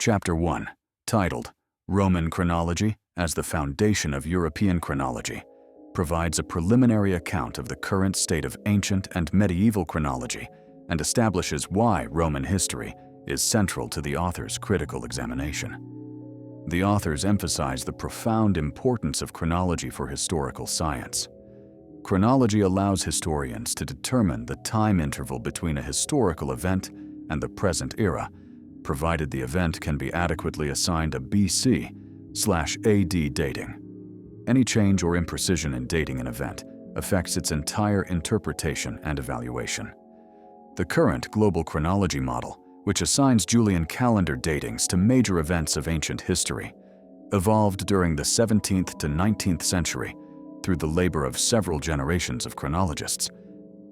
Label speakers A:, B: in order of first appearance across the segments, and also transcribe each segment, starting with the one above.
A: Chapter 1, titled Roman Chronology as the Foundation of European Chronology, provides a preliminary account of the current state of ancient and medieval chronology and establishes why Roman history is central to the author's critical examination. The authors emphasize the profound importance of chronology for historical science. Chronology allows historians to determine the time interval between a historical event and the present era, provided the event can be adequately assigned a BC/AD dating. Any change or imprecision in dating an event affects its entire interpretation and evaluation. The current global chronology model, which assigns Julian calendar datings to major events of ancient history, evolved during the 17th to 19th century through the labor of several generations of chronologists.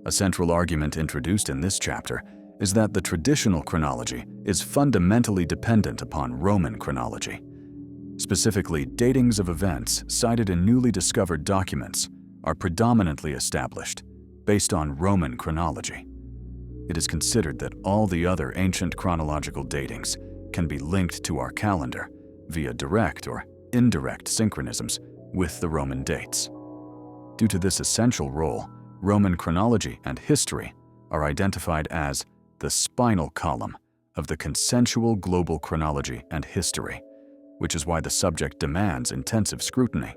A: A central argument introduced in this chapter is that the traditional chronology is fundamentally dependent upon Roman chronology. Specifically, datings of events cited in newly discovered documents are predominantly established based on Roman chronology. It is considered that all the other ancient chronological datings can be linked to our calendar via direct or indirect synchronisms with the Roman dates. Due to this essential role, Roman chronology and history are identified as the spinal column of the consensual global chronology and history, which is why the subject demands intensive scrutiny.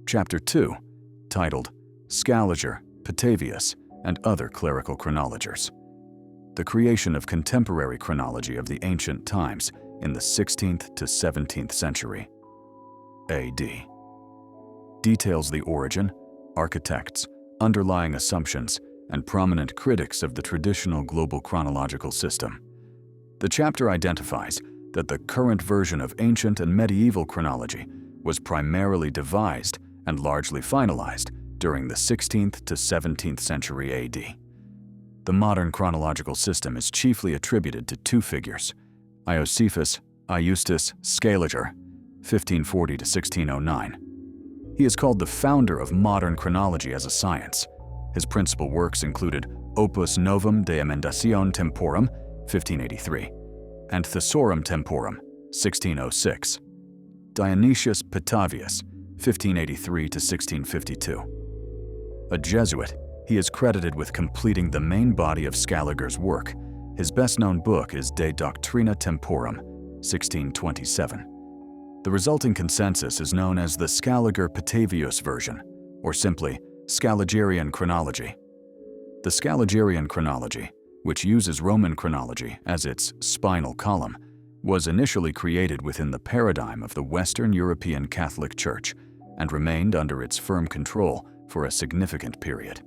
A: Chapter 2, titled Scaliger, Petavius, and Other Clerical Chronologers. The creation of contemporary chronology of the ancient times in the 16th to 17th century AD. Details the origin, architects, underlying assumptions, and prominent critics of the traditional global chronological system. The chapter identifies that the current version of ancient and medieval chronology was primarily devised and largely finalized during the 16th to 17th century AD. The modern chronological system is chiefly attributed to two figures, Iosifus Iustus Scaliger, 1540 to 1609. He is called the founder of modern chronology as a science. His principal works included Opus Novum de Emendatione Temporum, 1583, and Thesaurus Temporum, 1606. Dionysius Petavius, 1583 to 1652. A Jesuit, he is credited with completing the main body of Scaliger's work. His best-known book is De Doctrina Temporum, 1627. The resulting consensus is known as the Scaliger-Petavius version, or simply Scaligerian chronology. The Scaligerian chronology, which uses Roman chronology as its spinal column, was initially created within the paradigm of the Western European Catholic Church and remained under its firm control for a significant period.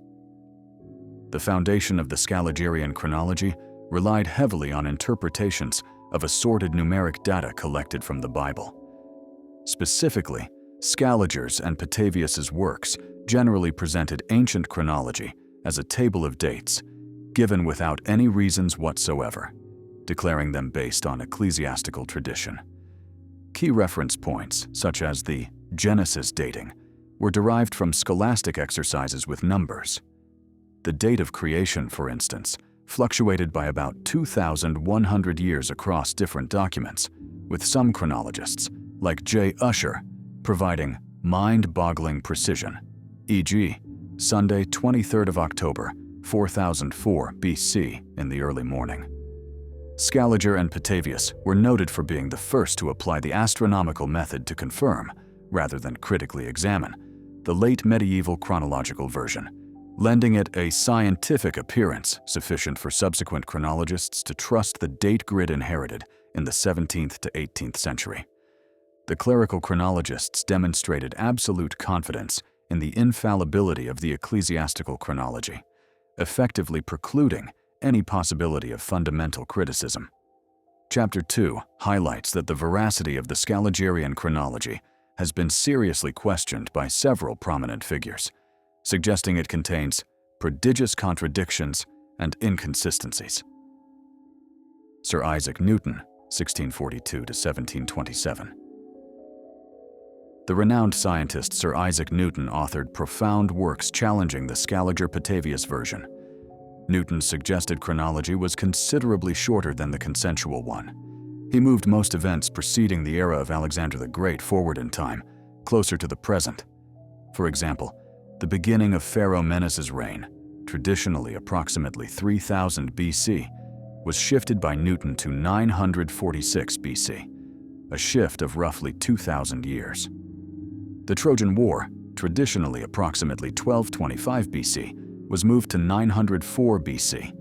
A: The foundation of the Scaligerian chronology relied heavily on interpretations of assorted numeric data collected from the Bible. Specifically, Scaliger's and Petavius's works generally presented ancient chronology as a table of dates, given without any reasons whatsoever, declaring them based on ecclesiastical tradition. Key reference points, such as the Genesis dating, were derived from scholastic exercises with numbers. The date of creation, for instance, fluctuated by about 2,100 years across different documents, with some chronologists, like J. Usher, providing mind-boggling precision, e.g., Sunday, 23rd of October, 4004 BC in the early morning. Scaliger and Petavius were noted for being the first to apply the astronomical method to confirm, rather than critically examine, the late medieval chronological version, lending it a scientific appearance sufficient for subsequent chronologists to trust the date grid inherited in the 17th to 18th century. The clerical chronologists demonstrated absolute confidence in the infallibility of the ecclesiastical chronology, effectively precluding any possibility of fundamental criticism. Chapter 2 highlights that the veracity of the Scaligerian chronology has been seriously questioned by several prominent figures, suggesting it contains prodigious contradictions and inconsistencies. Sir Isaac Newton, 1642 to 1727. The renowned scientist Sir Isaac Newton authored profound works challenging the Scaliger-Petavius version. Newton's suggested chronology was considerably shorter than the consensual one. He moved most events preceding the era of Alexander the Great forward in time, closer to the present. For example, the beginning of Pharaoh Menes's reign, traditionally approximately 3000 BC, was shifted by Newton to 946 BC, a shift of roughly 2,000 years. The Trojan War, traditionally approximately 1225 BC, was moved to 904 BC,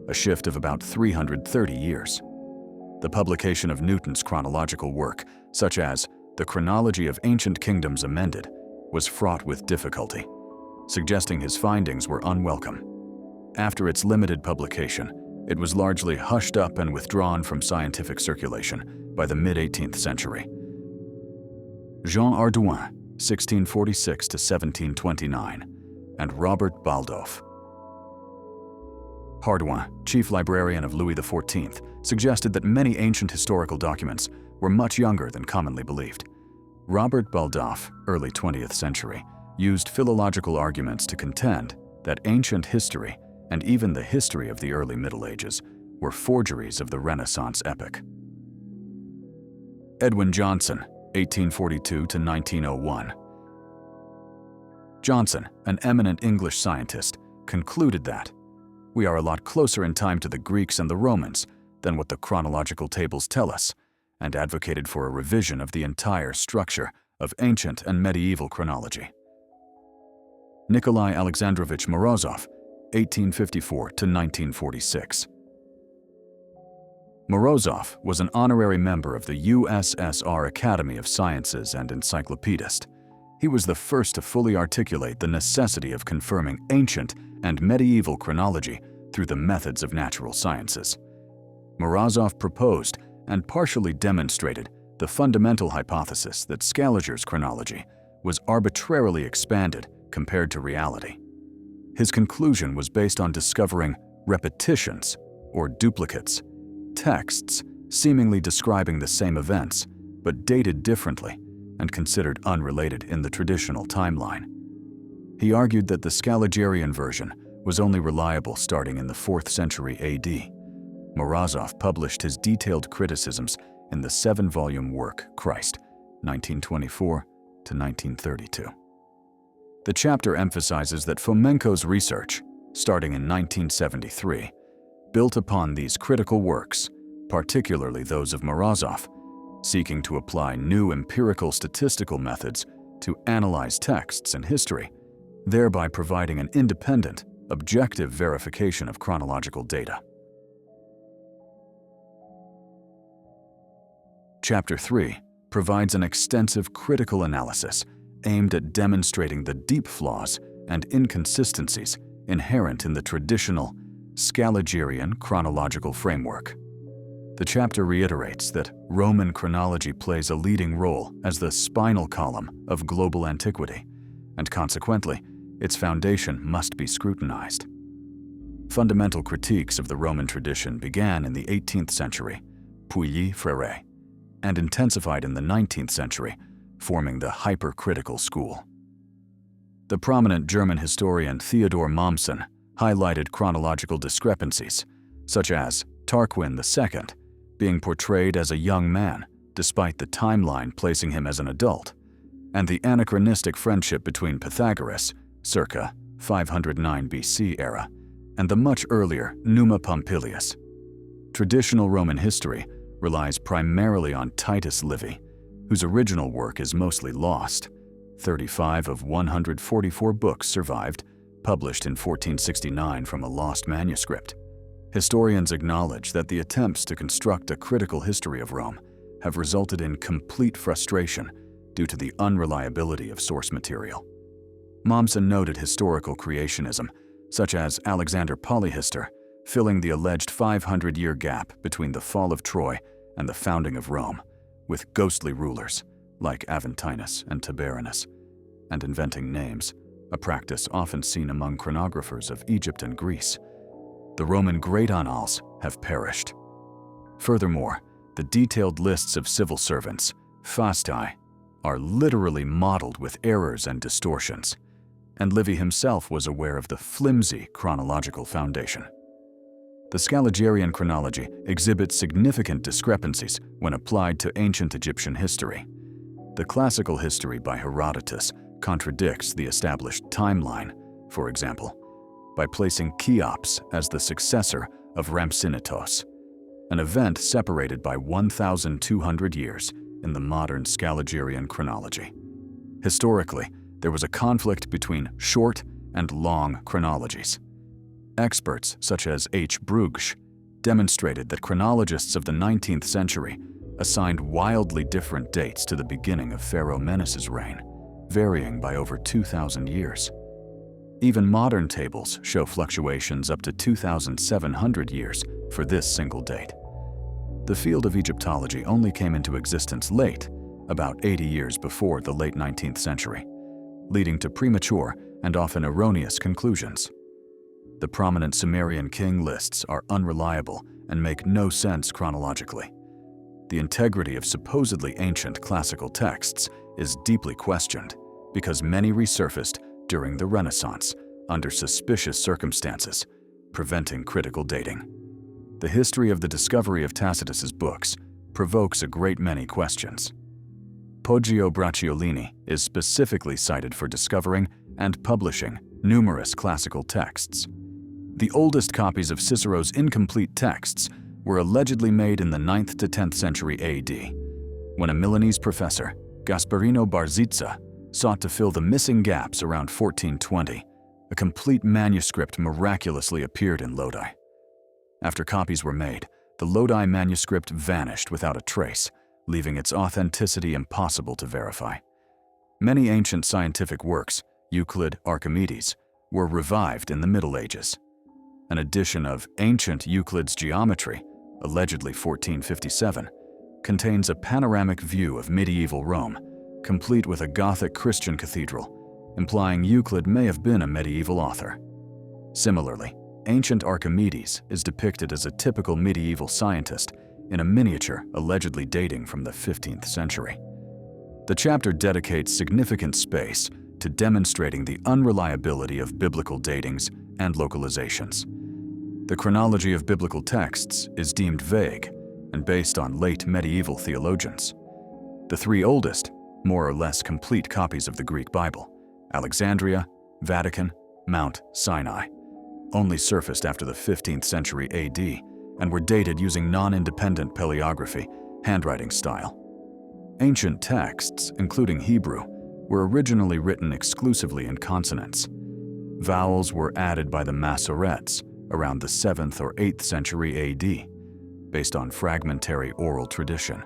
A: a shift of about 330 years. The publication of Newton's chronological work, such as The Chronology of Ancient Kingdoms Amended, was fraught with difficulty, suggesting his findings were unwelcome. After its limited publication, it was largely hushed up and withdrawn from scientific circulation by the mid-18th century. Jean Ardouin, 1646 to 1729, and Robert Baldauf. Ardouin, chief librarian of Louis XIV, suggested that many ancient historical documents were much younger than commonly believed. Robert Baldauf, early 20th century, used philological arguments to contend that ancient history and even the history of the early Middle Ages were forgeries of the Renaissance epoch. Edwin Johnson, 1842 to 1901. Johnson, an eminent English scientist, concluded that we are a lot closer in time to the Greeks and the Romans than what the chronological tables tell us, and advocated for a revision of the entire structure of ancient and medieval chronology. Nikolai Alexandrovich Morozov, 1854 to 1946. Morozov was an honorary member of the USSR Academy of Sciences and encyclopedist. He was the first to fully articulate the necessity of confirming ancient and medieval chronology through the methods of natural sciences. Morozov proposed and partially demonstrated the fundamental hypothesis that Scaliger's chronology was arbitrarily expanded compared to reality. His conclusion was based on discovering repetitions, or duplicates, texts seemingly describing the same events, but dated differently and considered unrelated in the traditional timeline. He argued that the Scaligerian version was only reliable starting in the 4th century AD. Morozov published his detailed criticisms in the 7-volume work Christ, 1924 to 1932. The chapter emphasizes that Fomenko's research, starting in 1973, built upon these critical works, particularly those of Morozov, seeking to apply new empirical statistical methods to analyze texts and history, thereby providing an independent, objective verification of chronological data. Chapter 3 provides an extensive critical analysis aimed at demonstrating the deep flaws and inconsistencies inherent in the traditional Scaligerian chronological framework. The chapter reiterates that Roman chronology plays a leading role as the spinal column of global antiquity, and consequently, its foundation must be scrutinized. Fundamental critiques of the Roman tradition began in the 18th century, Pouilly Frère, and intensified in the 19th century, forming the hypercritical school. The prominent German historian Theodor Mommsen highlighted chronological discrepancies, such as Tarquin II being portrayed as a young man despite the timeline placing him as an adult, and the anachronistic friendship between Pythagoras, circa 509 BC era, and the much earlier Numa Pompilius. Traditional Roman history relies primarily on Titus Livy, whose original work is mostly lost. 35 of 144 books survived, published in 1469 from a lost manuscript. Historians acknowledge that the attempts to construct a critical history of Rome have resulted in complete frustration due to the unreliability of source material. Mommsen noted historical creationism, such as Alexander Polyhistor, filling the alleged 500-year gap between the fall of Troy and the founding of Rome, with ghostly rulers like Aventinus and Tiberinus, and inventing names, a practice often seen among chronographers of Egypt and Greece. The Roman great annals have perished. Furthermore, the detailed lists of civil servants, fasti, are literally modeled with errors and distortions, and Livy himself was aware of the flimsy chronological foundation. The Scaligerrian chronology exhibits significant discrepancies when applied to ancient Egyptian history. The classical history by Herodotus contradicts the established timeline, for example, by placing Cheops as the successor of Rhampsinitos, an event separated by 1,200 years in the modern Scaligerrian chronology. Historically, there was a conflict between short and long chronologies. Experts such as H. Brugsch demonstrated that chronologists of the 19th century assigned wildly different dates to the beginning of Pharaoh Menes's reign, varying by over 2,000 years. Even modern tables show fluctuations up to 2,700 years for this single date. The field of Egyptology only came into existence late, about 80 years before the late 19th century, leading to premature and often erroneous conclusions. The prominent Sumerian king lists are unreliable and make no sense chronologically. The integrity of supposedly ancient classical texts is deeply questioned because many resurfaced during the Renaissance under suspicious circumstances, preventing critical dating. The history of the discovery of Tacitus's books provokes a great many questions. Poggio Bracciolini is specifically cited for discovering and publishing numerous classical texts. The oldest copies of Cicero's incomplete texts were allegedly made in the 9th to 10th century AD, when a Milanese professor, Gasparino Barzizza, sought to fill the missing gaps around 1420. A complete manuscript miraculously appeared in Lodi. After copies were made, the Lodi manuscript vanished without a trace, leaving its authenticity impossible to verify. Many ancient scientific works, Euclid, Archimedes, were revived in the Middle Ages. An edition of Ancient Euclid's Geometry, allegedly 1457, contains a panoramic view of medieval Rome, complete with a Gothic Christian cathedral, implying Euclid may have been a medieval author. Similarly, ancient Archimedes is depicted as a typical medieval scientist in a miniature allegedly dating from the 15th century. The chapter dedicates significant space to demonstrating the unreliability of biblical datings and localizations. The chronology of biblical texts is deemed vague and based on late medieval theologians. The three oldest, more or less complete copies of the Greek Bible, Alexandria, Vatican, Mount Sinai, only surfaced after the 15th century AD and were dated using non-independent paleography, handwriting style. Ancient texts, including Hebrew, were originally written exclusively in consonants. Vowels were added by the Masoretes around the 7th or 8th century AD, based on fragmentary oral tradition.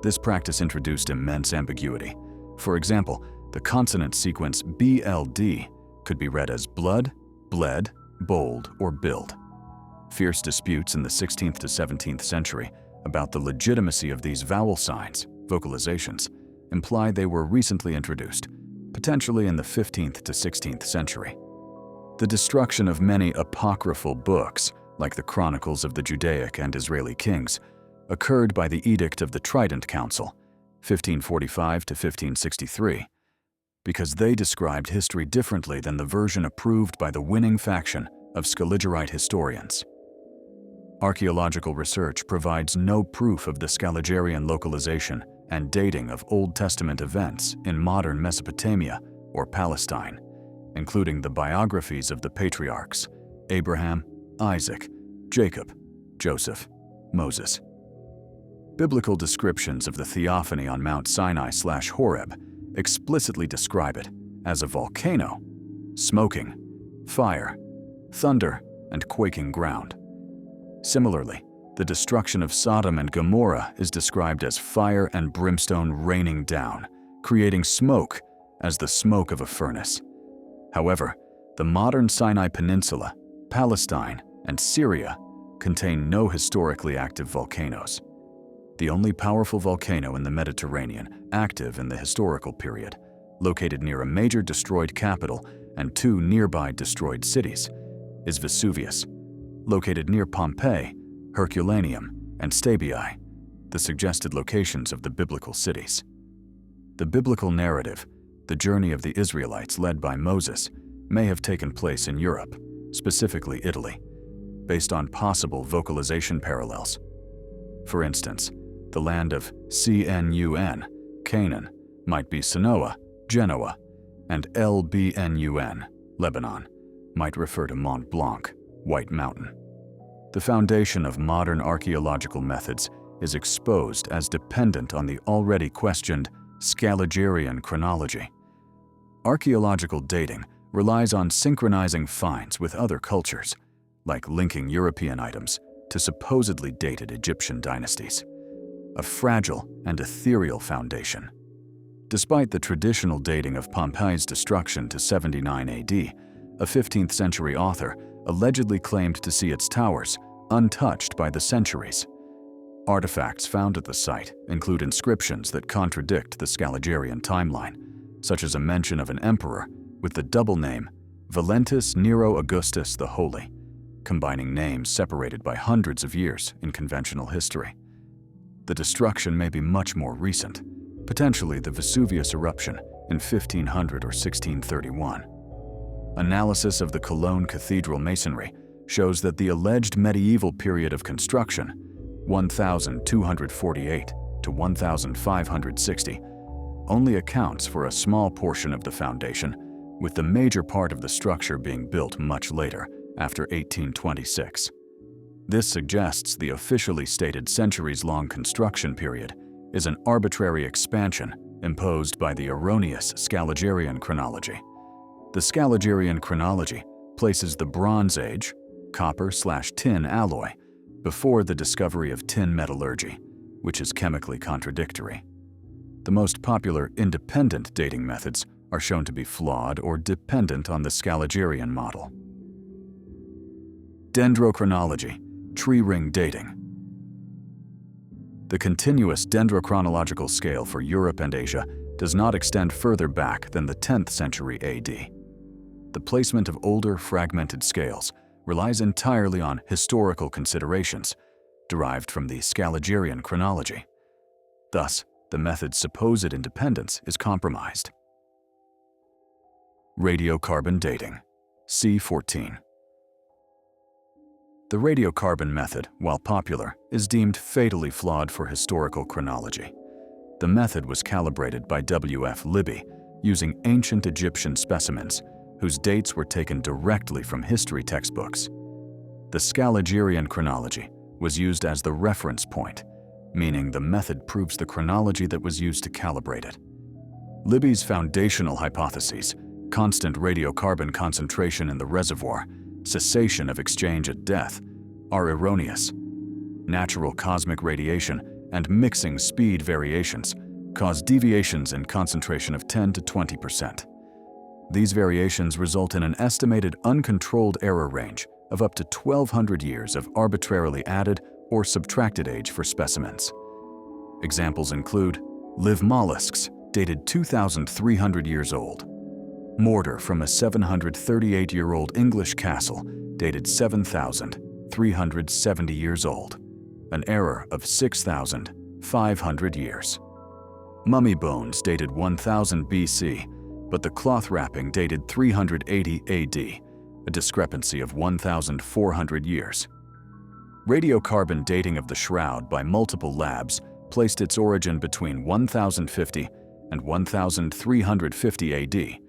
A: This practice introduced immense ambiguity. For example, the consonant sequence BLD could be read as blood, bled, bold, or build. Fierce disputes in the 16th to 17th century about the legitimacy of these vowel signs, vocalizations, imply they were recently introduced, potentially in the 15th to 16th century. The destruction of many apocryphal books, like the Chronicles of the Judaic and Israeli Kings, occurred by the Edict of the Trident Council, 1545 to 1563, because they described history differently than the version approved by the winning faction of Scaligerite historians. Archaeological research provides no proof of the Scaligerrian localization and dating of Old Testament events in modern Mesopotamia or Palestine, including the biographies of the patriarchs Abraham, Isaac, Jacob, Joseph, Moses. Biblical descriptions of the theophany on Mount Sinai/Horeb explicitly describe it as a volcano, smoking, fire, thunder, and quaking ground. Similarly, the destruction of Sodom and Gomorrah is described as fire and brimstone raining down, creating smoke as the smoke of a furnace. However, the modern Sinai Peninsula, Palestine, and Syria contain no historically active volcanoes. The only powerful volcano in the Mediterranean active in the historical period, located near a major destroyed capital and two nearby destroyed cities, is Vesuvius, located near Pompeii, Herculaneum, and Stabiae, the suggested locations of the biblical cities. The biblical narrative, the journey of the Israelites led by Moses, may have taken place in Europe, specifically Italy. based on possible vocalization parallels. For instance, the land of Cnun, Canaan, might be Sanoa, Genoa, and Lbnun, Lebanon, might refer to Mont Blanc, White Mountain. The foundation of modern archaeological methods is exposed as dependent on the already questioned Scaligirean chronology. Archaeological dating relies on synchronizing finds with other cultures, like linking European items to supposedly dated Egyptian dynasties. A fragile and ethereal foundation. Despite the traditional dating of Pompeii's destruction to 79 AD, a 15th century author allegedly claimed to see its towers untouched by the centuries. Artifacts found at the site include inscriptions that contradict the Scaligirean timeline, such as a mention of an emperor with the double name Valentus Nero Augustus the Holy, combining names separated by hundreds of years in conventional history. The destruction may be much more recent, potentially the Vesuvius eruption in 1500 or 1631. Analysis of the Cologne Cathedral masonry shows that the alleged medieval period of construction, 1248 to 1560, only accounts for a small portion of the foundation, with the major part of the structure being built much later, after 1826. This suggests the officially stated centuries-long construction period is an arbitrary expansion imposed by the erroneous Scaligirean chronology. The Scaligirean chronology places the Bronze Age, copper/tin alloy, before the discovery of tin metallurgy, which is chemically contradictory. The most popular independent dating methods are shown to be flawed or dependent on the Scaligirean model. Dendrochronology, tree ring dating. The continuous dendrochronological scale for Europe and Asia does not extend further back than the 10th century AD. The placement of older fragmented scales relies entirely on historical considerations, derived from the Scaligirean chronology. Thus, the method's supposed independence is compromised. Radiocarbon dating, C14. The radiocarbon method, while popular, is deemed fatally flawed for historical chronology. The method was calibrated by W.F. Libby using ancient Egyptian specimens whose dates were taken directly from history textbooks. The Scaligirean chronology was used as the reference point, meaning the method proves the chronology that was used to calibrate it. Libby's foundational hypotheses, constant radiocarbon concentration in the reservoir, cessation of exchange at death, are erroneous. Natural cosmic radiation and mixing speed variations cause deviations in concentration of 10 to 20%. These variations result in an estimated uncontrolled error range of up to 1,200 years of arbitrarily added or subtracted age for specimens. Examples include live mollusks dated 2,300 years old, mortar from a 738-year-old English castle dated 7,370 years old, an error of 6,500 years. Mummy bones dated 1000 BC, but the cloth wrapping dated 380 AD, a discrepancy of 1,400 years. Radiocarbon dating of the shroud by multiple labs placed its origin between 1050 and 1350 AD,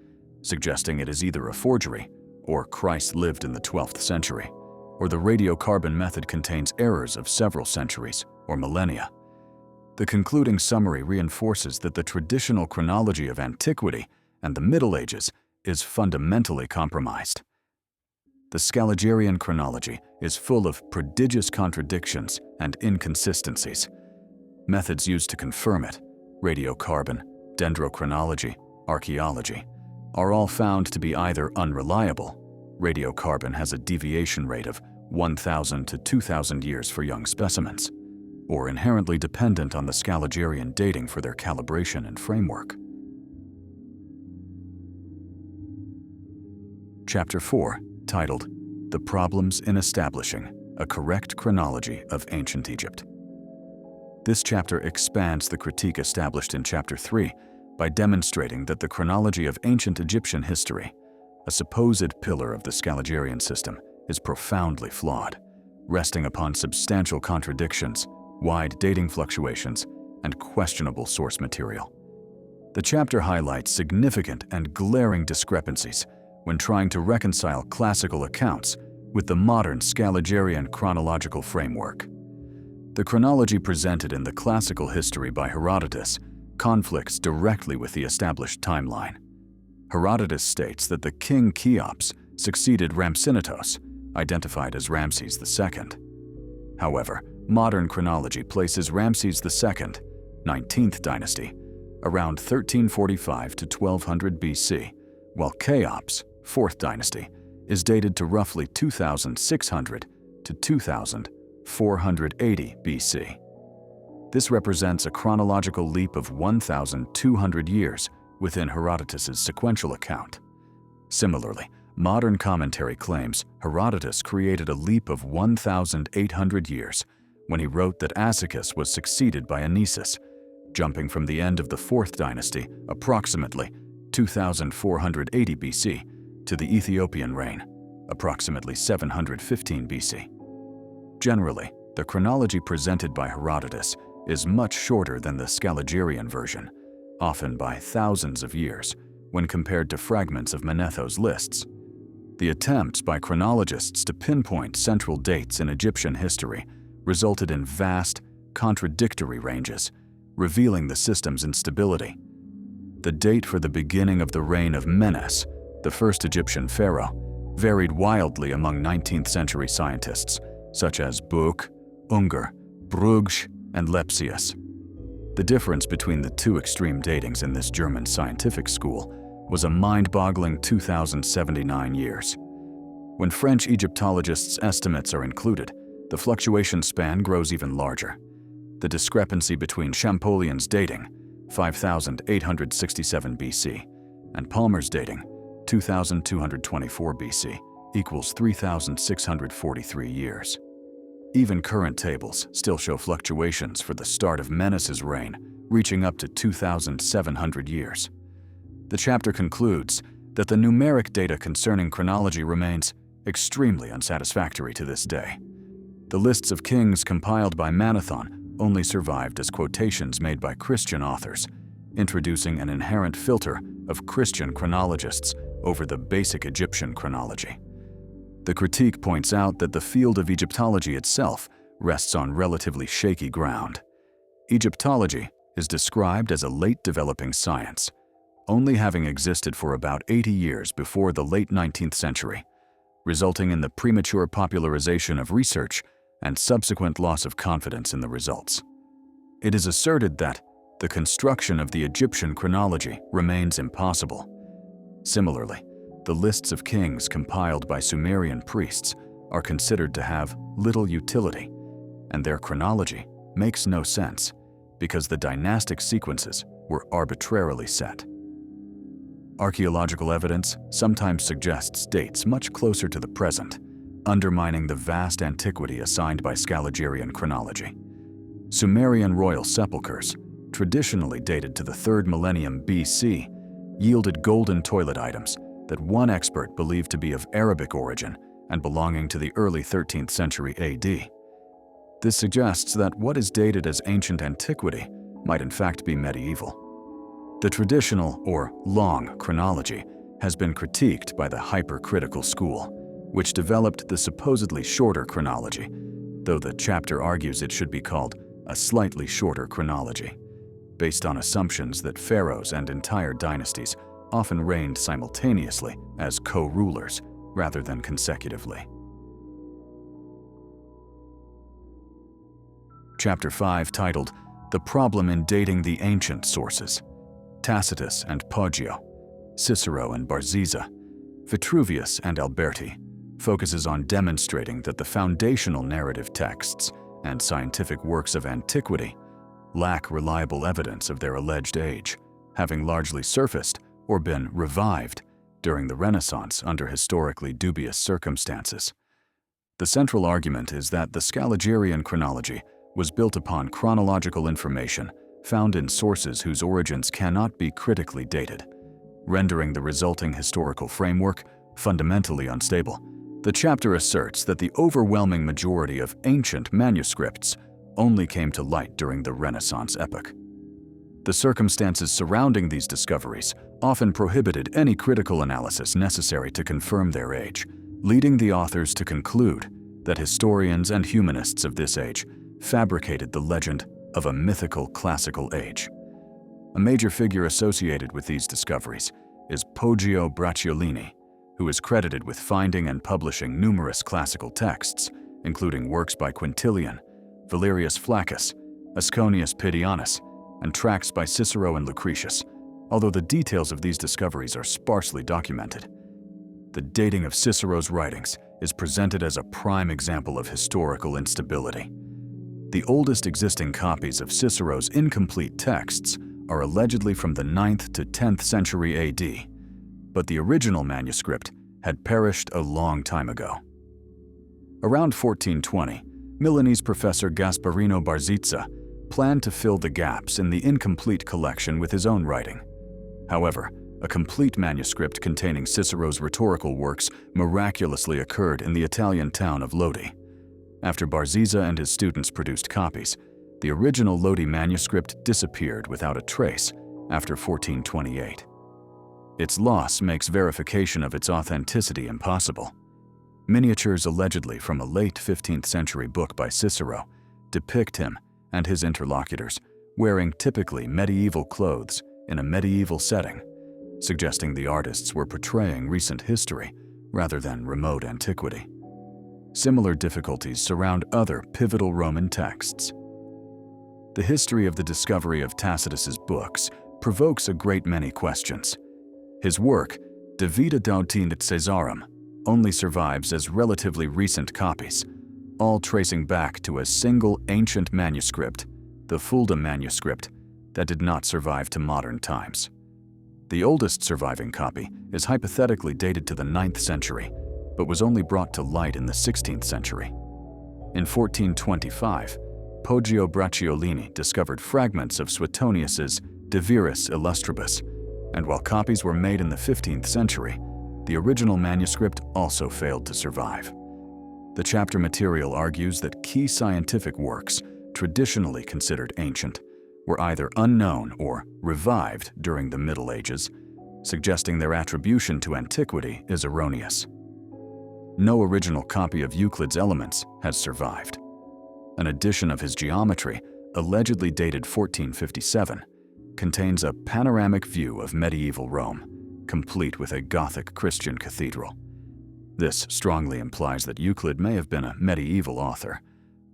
A: suggesting it is either a forgery, or Christ lived in the 12th century, or the radiocarbon method contains errors of several centuries or millennia. The concluding summary reinforces that the traditional chronology of antiquity and the Middle Ages is fundamentally compromised. The Scaligirean chronology is full of prodigious contradictions and inconsistencies. Methods used to confirm it, radiocarbon, dendrochronology, archaeology, are all found to be either unreliable — radiocarbon has a deviation rate of 1,000 to 2,000 years for young specimens — or inherently dependent on the Scaligirean dating for their calibration and framework. Chapter 4, titled The Problems in Establishing a Correct Chronology of Ancient Egypt. This chapter expands the critique established in Chapter 3 by demonstrating that the chronology of ancient Egyptian history, a supposed pillar of the Scaligirean system, is profoundly flawed, resting upon substantial contradictions, wide dating fluctuations, and questionable source material. The chapter highlights significant and glaring discrepancies when trying to reconcile classical accounts with the modern Scaligerrian chronological framework. The chronology presented in the classical history by Herodotus conflicts directly with the established timeline. Herodotus states that the king Cheops succeeded Rhampsinitos, identified as Ramses II. However, modern chronology places Ramses II, 19th dynasty, around 1345 to 1200 BC, while Cheops, 4th dynasty, is dated to roughly 2600 to 2480 BC. This represents a chronological leap of 1,200 years within Herodotus's sequential account. Similarly, modern commentary claims Herodotus created a leap of 1,800 years when he wrote that Asychus was succeeded by Anisus, jumping from the end of the 4th dynasty, approximately 2480 BC, to the Ethiopian reign, approximately 715 BC. Generally, the chronology presented by Herodotus is much shorter than the Scaligerrian version, often by thousands of years, when compared to fragments of Manetho's lists. The attempts by chronologists to pinpoint central dates in Egyptian history resulted in vast, contradictory ranges, revealing the system's instability. The date for the beginning of the reign of Menes, the first Egyptian pharaoh, varied wildly among 19th century scientists, such as Buch, Unger, Brugsch, and Lepsius. The difference between the two extreme datings in this German scientific school was a mind-boggling 2,079 years. When French Egyptologists' estimates are included, the fluctuation span grows even larger. The discrepancy between Champollion's dating, 5,867 BC, and Palmer's dating, 2,224 BC, equals 3,643 years. Even current tables still show fluctuations for the start of Menes's reign, reaching up to 2,700 years. The chapter concludes that the numeric data concerning chronology remains extremely unsatisfactory to this day. The lists of kings compiled by Manethon only survived as quotations made by Christian authors, introducing an inherent filter of Christian chronologists over the basic Egyptian chronology. The critique points out that the field of Egyptology itself rests on relatively shaky ground. Egyptology is described as a late-developing science, only having existed for about 80 years before the late 19th century, resulting in the premature popularization of research and subsequent loss of confidence in the results. It is asserted that the construction of the Egyptian chronology remains impossible. Similarly, the lists of kings compiled by Sumerian priests are considered to have little utility, and their chronology makes no sense because the dynastic sequences were arbitrarily set. Archaeological evidence sometimes suggests dates much closer to the present, undermining the vast antiquity assigned by Scaligerrian chronology. Sumerian royal sepulchres, traditionally dated to the 3rd millennium BC, yielded golden toilet items that one expert believed to be of Arabic origin and belonging to the early 13th century AD. This suggests that what is dated as ancient antiquity might in fact be medieval. The traditional or long chronology has been critiqued by the hypercritical school, which developed the supposedly shorter chronology, though the chapter argues it should be called a slightly shorter chronology, based on assumptions that pharaohs and entire dynasties often reigned simultaneously as co-rulers rather than consecutively. Chapter 5, titled The Problem in Dating the Ancient Sources, Tacitus and Poggio, Cicero and Barziza, Vitruvius and Alberti, focuses on demonstrating that the foundational narrative texts and scientific works of antiquity lack reliable evidence of their alleged age, having largely surfaced or been revived during the Renaissance under historically dubious circumstances. The central argument is that the Scaligerrian chronology was built upon chronological information found in sources whose origins cannot be critically dated, rendering the resulting historical framework fundamentally unstable The chapter asserts that the overwhelming majority of ancient manuscripts only came to light during the Renaissance epoch. The circumstances surrounding these discoveries often prohibited any critical analysis necessary to confirm their age, leading the authors to conclude that historians and humanists of this age fabricated the legend of a mythical classical age. A major figure associated with these discoveries is Poggio Bracciolini, who is credited with finding and publishing numerous classical texts, including works by Quintilian, Valerius Flaccus, Asconius Pidianus, and tracts by Cicero and Lucretius, although the details of these discoveries are sparsely documented. The dating of Cicero's writings is presented as a prime example of historical instability. The oldest existing copies of Cicero's incomplete texts are allegedly from the 9th to 10th century AD, but the original manuscript had perished a long time ago. Around 1420, Milanese professor Gasparino Barzizza planned to fill the gaps in the incomplete collection with his own writing. However, a complete manuscript containing Cicero's rhetorical works miraculously occurred in the Italian town of Lodi. After Barzizza and his students produced copies, the original Lodi manuscript disappeared without a trace after 1428. Its loss makes verification of its authenticity impossible. Miniatures allegedly from a late 15th century book by Cicero depict him and his interlocutors wearing typically medieval clothes in a medieval setting, suggesting the artists were portraying recent history rather than remote antiquity. Similar difficulties surround other pivotal Roman texts. The history of the discovery of Tacitus's books provokes a great many questions. His work, De Vita Dautin et Caesarum, only survives as relatively recent copies, all tracing back to a single ancient manuscript, the Fulda manuscript, that did not survive to modern times. The oldest surviving copy is hypothetically dated to the 9th century, but was only brought to light in the 16th century. In 1425, Poggio Bracciolini discovered fragments of Suetonius's De Viris Illustribus, and while copies were made in the 15th century, the original manuscript also failed to survive. The chapter material argues that key scientific works, traditionally considered ancient, were either unknown or revived during the Middle Ages, suggesting their attribution to antiquity is erroneous. No original copy of Euclid's Elements has survived. An edition of his Geometry, allegedly dated 1457, contains a panoramic view of medieval Rome, complete with a Gothic Christian cathedral. This strongly implies that Euclid may have been a medieval author.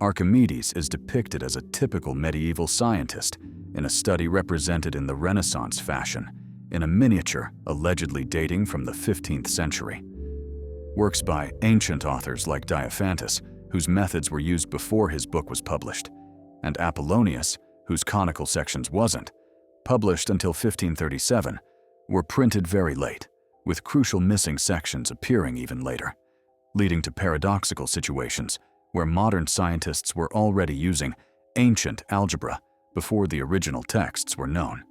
A: Archimedes is depicted as a typical medieval scientist in a study represented in the Renaissance fashion, in a miniature allegedly dating from the 15th century. Works by ancient authors like Diophantus, whose methods were used before his book was published, and Apollonius, whose conical sections wasn't, published until 1537, were printed very late, with crucial missing sections appearing even later, leading to paradoxical situations where modern scientists were already using ancient algebra before the original texts were known.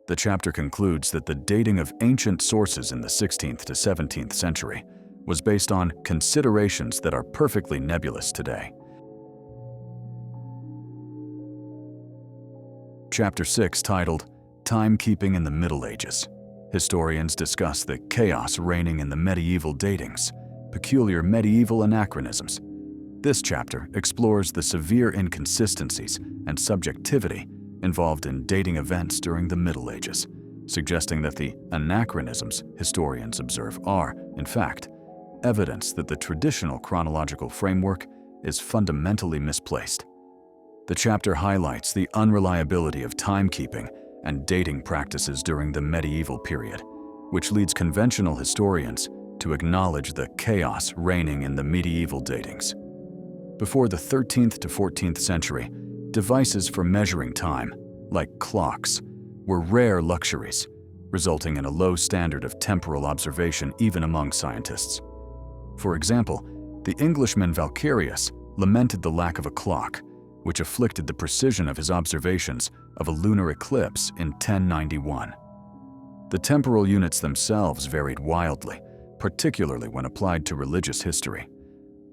A: The chapter concludes that the dating of ancient sources in the 16th to 17th century was based on considerations that are perfectly nebulous today. Chapter 6, titled Timekeeping in the Middle Ages. Historians discuss the chaos reigning in the medieval datings, peculiar medieval anachronisms. This chapter explores the severe inconsistencies and subjectivity involved in dating events during the Middle Ages, suggesting that the anachronisms historians observe are, in fact, evidence that the traditional chronological framework is fundamentally misplaced. The chapter highlights the unreliability of timekeeping and dating practices during the medieval period, which leads conventional historians to acknowledge the chaos reigning in the medieval datings. Before the 13th to 14th century, devices for measuring time, like clocks, were rare luxuries, resulting in a low standard of temporal observation even among scientists. For example, the Englishman Valkyrius lamented the lack of a clock, which afflicted the precision of his observations of a lunar eclipse in 1091. The temporal units themselves varied wildly, particularly when applied to religious history.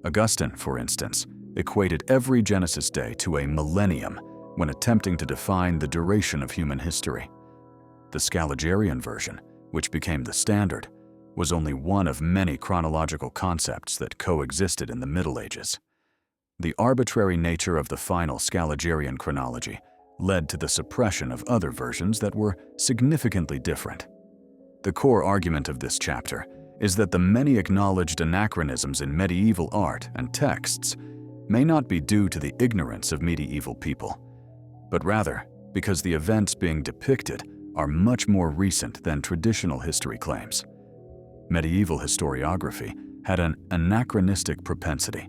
A: Augustine, for instance, equated every Genesis day to a millennium when attempting to define the duration of human history. The Scaligerrian version, which became the standard, was only one of many chronological concepts that coexisted in the Middle Ages. The arbitrary nature of the final Scaligerrian chronology led to the suppression of other versions that were significantly different. The core argument of this chapter is that the many acknowledged anachronisms in medieval art and texts may not be due to the ignorance of medieval people, but rather because the events being depicted are much more recent than traditional history claims. Medieval historiography had an anachronistic propensity,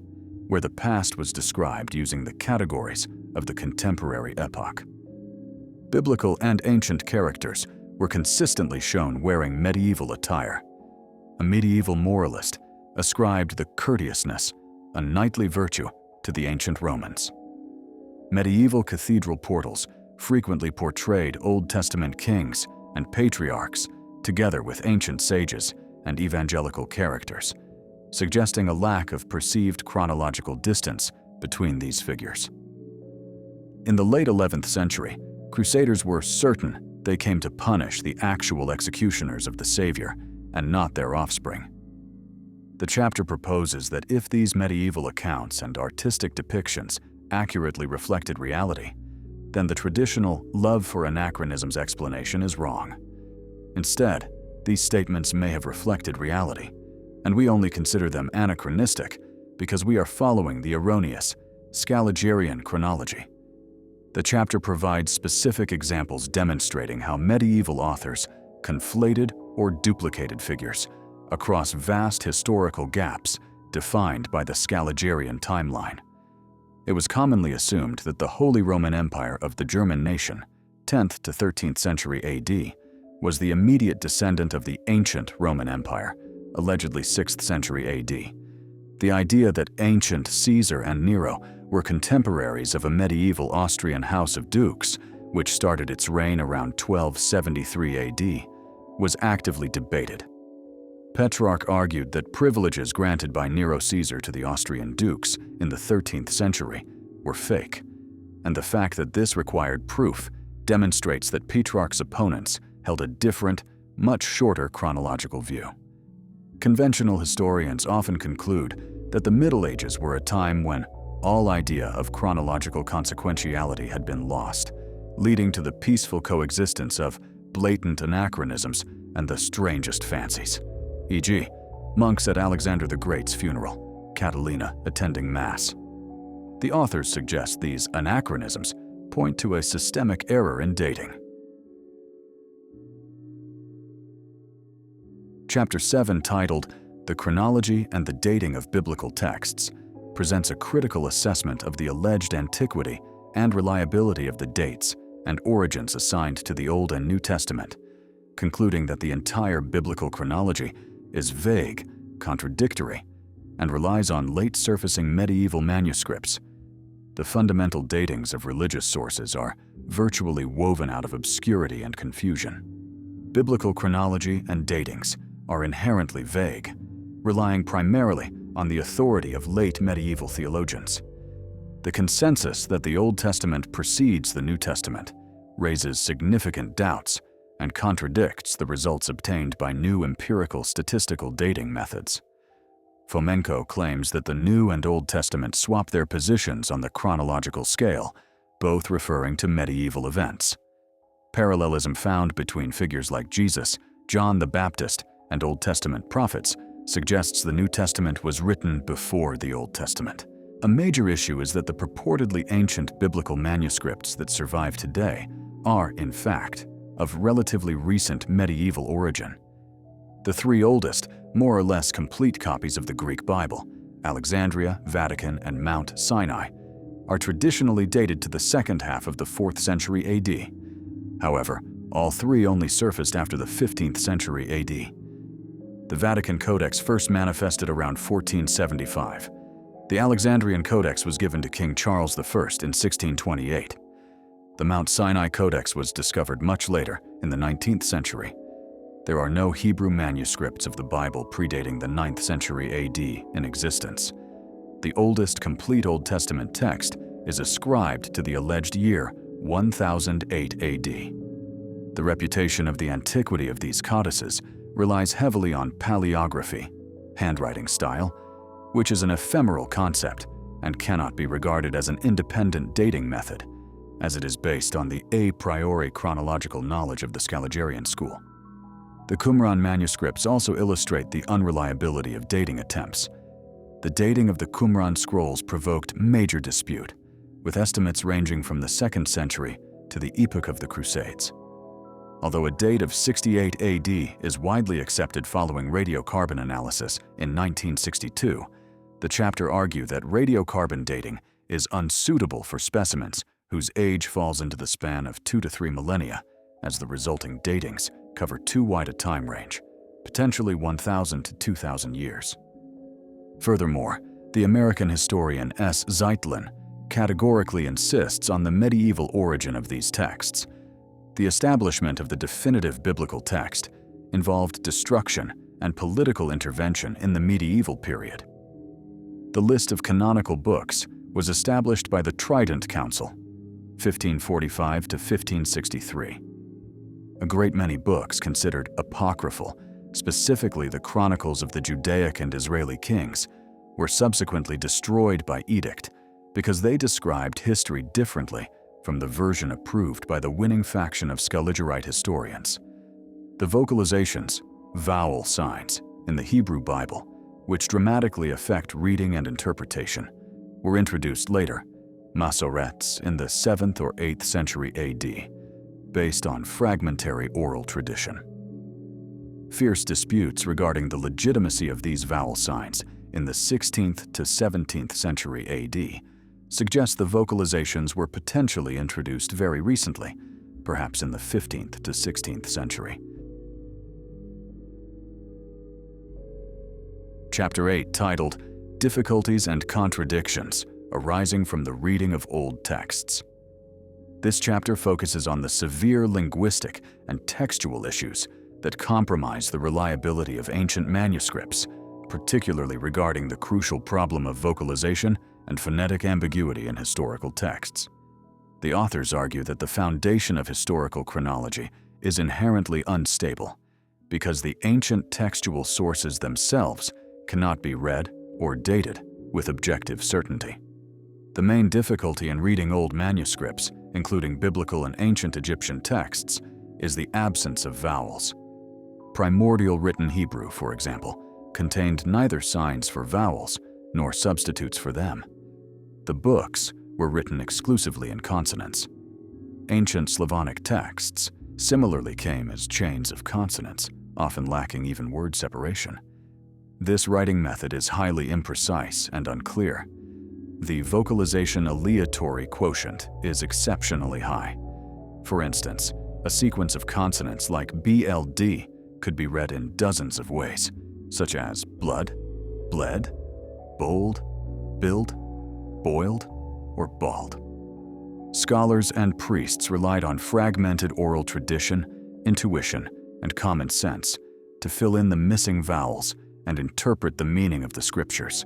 A: where the past was described using the categories of the contemporary epoch. Biblical and ancient characters were consistently shown wearing medieval attire. A medieval moralist ascribed the courteousness, a knightly virtue, to the ancient Romans. Medieval cathedral portals frequently portrayed Old Testament kings and patriarchs together with ancient sages and evangelical characters, suggesting a lack of perceived chronological distance between these figures. In the late 11th century, Crusaders were certain they came to punish the actual executioners of the Savior and not their offspring. The chapter proposes that if these medieval accounts and artistic depictions accurately reflected reality, then the traditional love for anachronisms explanation is wrong. Instead, these statements may have reflected reality, and we only consider them anachronistic because we are following the erroneous Scaligerrian chronology. The chapter provides specific examples demonstrating how medieval authors conflated or duplicated figures across vast historical gaps defined by the Scaligerrian timeline. It was commonly assumed that the Holy Roman Empire of the German nation, 10th to 13th century AD, was the immediate descendant of the ancient Roman Empire, allegedly 6th century AD. The idea that ancient Caesar and Nero were contemporaries of a medieval Austrian house of dukes, which started its reign around 1273 AD, was actively debated. Petrarch argued that privileges granted by Nero Caesar to the Austrian dukes in the 13th century were fake, and the fact that this required proof demonstrates that Petrarch's opponents held a different, much shorter chronological view. Conventional historians often conclude that the Middle Ages were a time when all idea of chronological consequentiality had been lost, leading to the peaceful coexistence of blatant anachronisms and the strangest fancies. E.g., monks at Alexander the Great's funeral, Catalina attending Mass. The authors suggest these anachronisms point to a systemic error in dating. Chapter 7, titled The Chronology and the Dating of Biblical Texts, presents a critical assessment of the alleged antiquity and reliability of the dates and origins assigned to the Old and New Testament, concluding that the entire biblical chronology is vague, contradictory, and relies on late-surfacing medieval manuscripts. The fundamental datings of religious sources are virtually woven out of obscurity and confusion. Biblical chronology and datings are inherently vague, relying primarily on the authority of late medieval theologians. The consensus that the Old Testament precedes the New Testament raises significant doubts and contradicts the results obtained by new empirical statistical dating methods. Fomenko claims that the New and Old Testament swap their positions on the chronological scale, both referring to medieval events. Parallelism found between figures like Jesus, John the Baptist, and Old Testament prophets suggests the New Testament was written before the Old Testament. A major issue is that the purportedly ancient biblical manuscripts that survive today are, in fact, of relatively recent medieval origin. The three oldest, more or less complete copies of the Greek Bible, Alexandria, Vatican, and Mount Sinai, are traditionally dated to the second half of the 4th century AD. However, all three only surfaced after the 15th century AD. The Vatican Codex first manifested around 1475. The Alexandrian Codex was given to King Charles I in 1628. The Mount Sinai Codex was discovered much later, in the 19th century. There are no Hebrew manuscripts of the Bible predating the 9th century AD in existence. The oldest complete Old Testament text is ascribed to the alleged year 1008 AD. The reputation of the antiquity of these codices relies heavily on paleography, handwriting style, which is an ephemeral concept and cannot be regarded as an independent dating method, as it is based on the a priori chronological knowledge of the Scaligerrian school. The Qumran manuscripts also illustrate the unreliability of dating attempts. The dating of the Qumran scrolls provoked major dispute, with estimates ranging from the 2nd century to the epoch of the Crusades. Although a date of 68 AD is widely accepted following radiocarbon analysis in 1962, the chapter argued that radiocarbon dating is unsuitable for specimens whose age falls into the span of 2 to 3 millennia, as the resulting datings cover too wide a time range, potentially 1,000 to 2,000 years. Furthermore, the American historian S. Zeitlin categorically insists on the medieval origin of these texts. The establishment of the definitive biblical text involved destruction and political intervention in the medieval period. The list of canonical books was established by the Trident Council, 1545 to 1563. A great many books considered apocryphal, specifically the Chronicles of the Judaic and Israeli kings, were subsequently destroyed by edict because they described history differently from the version approved by the winning faction of Scaligerite historians. The vocalizations, vowel signs, in the Hebrew Bible, which dramatically affect reading and interpretation, were introduced later, Masorets, in the 7th or 8th century AD, based on fragmentary oral tradition. Fierce disputes regarding the legitimacy of these vowel signs in the 16th to 17th century AD suggest the vocalizations were potentially introduced very recently, perhaps in the 15th to 16th century. Chapter 8, titled Difficulties and Contradictions Arising from the Reading of Old Texts. This chapter focuses on the severe linguistic and textual issues that compromise the reliability of ancient manuscripts, particularly regarding the crucial problem of vocalization and phonetic ambiguity in historical texts. The authors argue that the foundation of historical chronology is inherently unstable because the ancient textual sources themselves cannot be read or dated with objective certainty. The main difficulty in reading old manuscripts, including biblical and ancient Egyptian texts, is the absence of vowels. Primordial written Hebrew, for example, contained neither signs for vowels nor substitutes for them. The books were written exclusively in consonants. Ancient Slavonic texts similarly came as chains of consonants, often lacking even word separation. This writing method is highly imprecise and unclear. The vocalization aleatory quotient is exceptionally high. For instance, a sequence of consonants like BLD could be read in dozens of ways, such as blood, bled, bold, build, boiled, or bald. Scholars and priests relied on fragmented oral tradition, intuition, and common sense to fill in the missing vowels and interpret the meaning of the scriptures.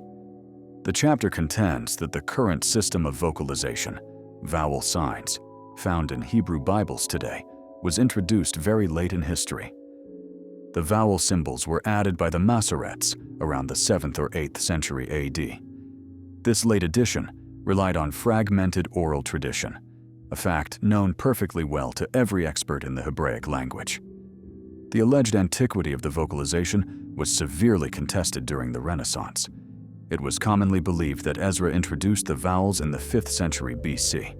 A: The chapter contends that the current system of vocalization, vowel signs, found in Hebrew Bibles today, was introduced very late in history. The vowel symbols were added by the Masorets around the 7th or 8th century AD. This late addition relied on fragmented oral tradition, a fact known perfectly well to every expert in the Hebraic language. The alleged antiquity of the vocalization was severely contested during the Renaissance. It was commonly believed that Ezra introduced the vowels in the 5th century BC.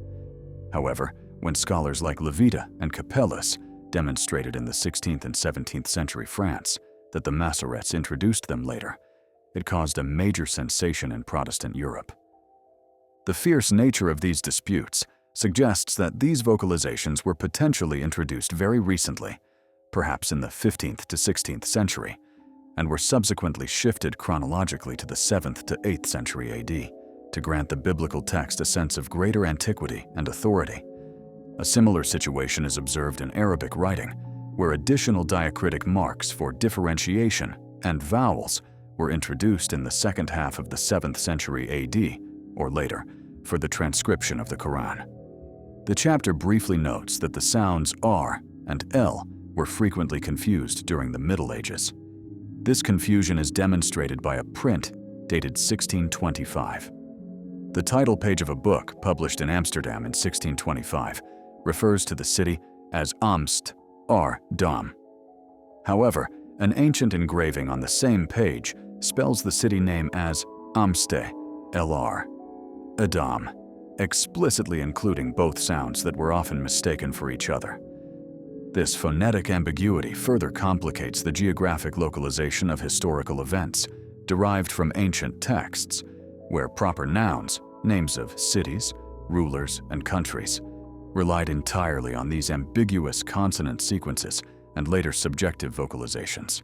A: However, when scholars like Levita and Capellus demonstrated in the 16th and 17th century France that the Masorets introduced them later, it caused a major sensation in Protestant Europe. The fierce nature of these disputes suggests that these vocalizations were potentially introduced very recently, perhaps in the 15th to 16th century, and were subsequently shifted chronologically to the 7th to 8th century AD to grant the biblical text a sense of greater antiquity and authority. A similar situation is observed in Arabic writing, where additional diacritic marks for differentiation and vowels were introduced in the second half of the 7th century AD, or later, for the transcription of the Quran. The chapter briefly notes that the sounds R and L were frequently confused during the Middle Ages. This confusion is demonstrated by a print dated 1625. The title page of a book published in Amsterdam in 1625 refers to the city as Amst, Dam. However, an ancient engraving on the same page spells the city name as Amste, Lr, Adam, explicitly including both sounds that were often mistaken for each other. This phonetic ambiguity further complicates the geographic localization of historical events derived from ancient texts, where proper nouns, names of cities, rulers, and countries, relied entirely on these ambiguous consonant sequences and later subjective vocalizations.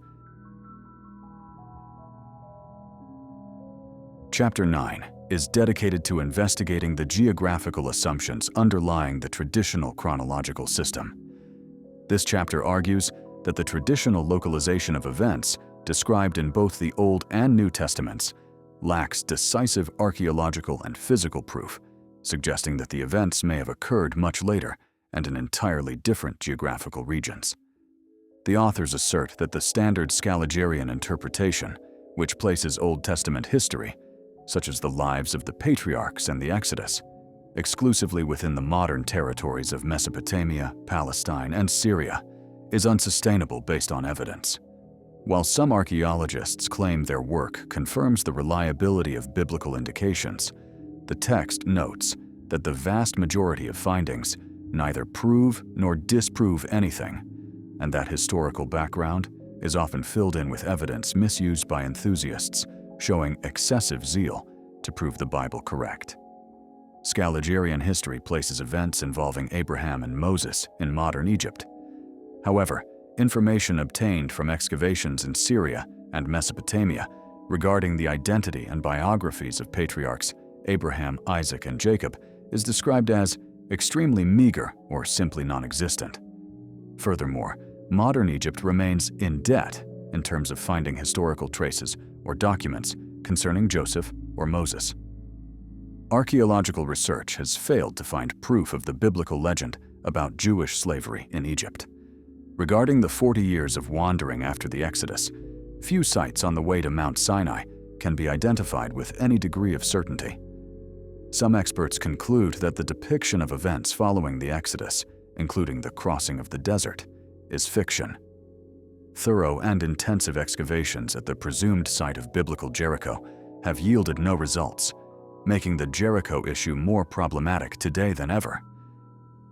A: Chapter 9 is dedicated to investigating the geographical assumptions underlying the traditional chronological system. This chapter argues that the traditional localization of events described in both the Old and New Testaments lacks decisive archaeological and physical proof, suggesting that the events may have occurred much later and in entirely different geographical regions. The authors assert that the standard Scaligerrian interpretation, which places Old Testament history, such as the lives of the patriarchs and the Exodus, exclusively within the modern territories of Mesopotamia, Palestine, and Syria, is unsustainable based on evidence. While some archaeologists claim their work confirms the reliability of biblical indications, the text notes that the vast majority of findings neither prove nor disprove anything, and that historical background is often filled in with evidence misused by enthusiasts showing excessive zeal to prove the Bible correct. Scaligerrian history places events involving Abraham and Moses in modern Egypt. However, information obtained from excavations in Syria and Mesopotamia regarding the identity and biographies of patriarchs Abraham, Isaac, and Jacob is described as extremely meager or simply non-existent. Furthermore, modern Egypt remains in debt in terms of finding historical traces or documents concerning Joseph or Moses. Archaeological research has failed to find proof of the biblical legend about Jewish slavery in Egypt. Regarding the 40 years of wandering after the Exodus, few sites on the way to Mount Sinai can be identified with any degree of certainty. Some experts conclude that the depiction of events following the Exodus, including the crossing of the desert, is fiction. Thorough and intensive excavations at the presumed site of biblical Jericho have yielded no results, making the Jericho issue more problematic today than ever.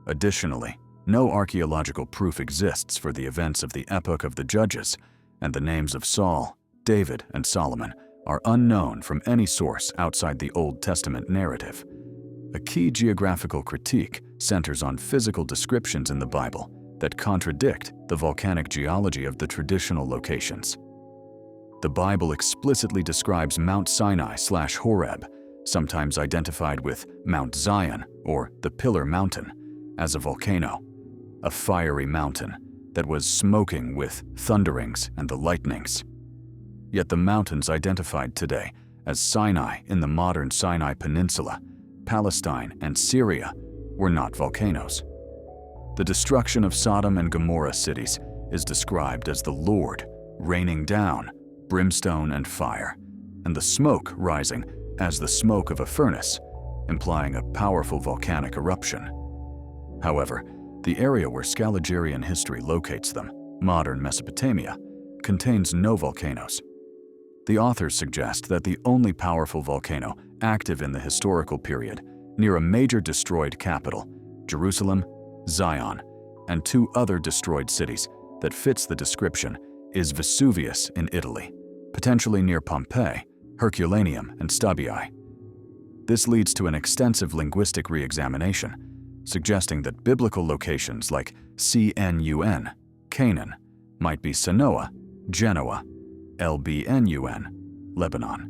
A: Additionally, no archaeological proof exists for the events of the epoch of the Judges, and the names of Saul, David, and Solomon are unknown from any source outside the Old Testament narrative. A key geographical critique centers on physical descriptions in the Bible that contradict the volcanic geology of the traditional locations. The Bible explicitly describes Mount Sinai/Horeb, sometimes identified with Mount Zion or the Pillar Mountain, as a volcano, a fiery mountain that was smoking with thunderings and the lightnings. Yet the mountains identified today as Sinai in the modern Sinai Peninsula, Palestine, and Syria were not volcanoes. The destruction of Sodom and Gomorrah cities is described as the Lord raining down brimstone and fire, and the smoke rising as the smoke of a furnace, implying a powerful volcanic eruption. However, the area where Scaligerrian history locates them, modern Mesopotamia, contains no volcanoes. The authors suggest that the only powerful volcano active in the historical period near a major destroyed capital, Jerusalem, Zion, and two other destroyed cities that fits the description is Vesuvius in Italy, potentially near Pompeii, Herculaneum, and Stabiae. This leads to an extensive linguistic re-examination, suggesting that biblical locations like Cnun, Canaan, might be Sanoa, Genoa, Lbnun, Lebanon,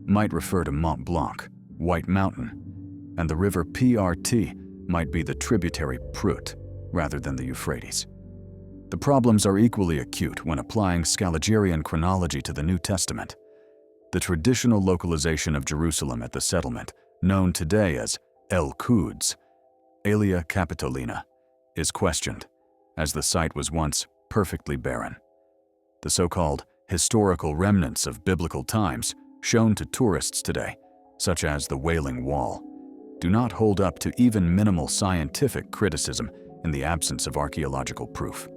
A: might refer to Mont Blanc, White Mountain, and the river Prt might be the tributary Prut rather than the Euphrates. The problems are equally acute when applying Scaligirean chronology to the New Testament. The traditional localization of Jerusalem at the settlement, known today as El Quds, Aelia Capitolina, is questioned, as the site was once perfectly barren. The so-called historical remnants of biblical times shown to tourists today, such as the Wailing Wall, do not hold up to even minimal scientific criticism in the absence of archaeological proof.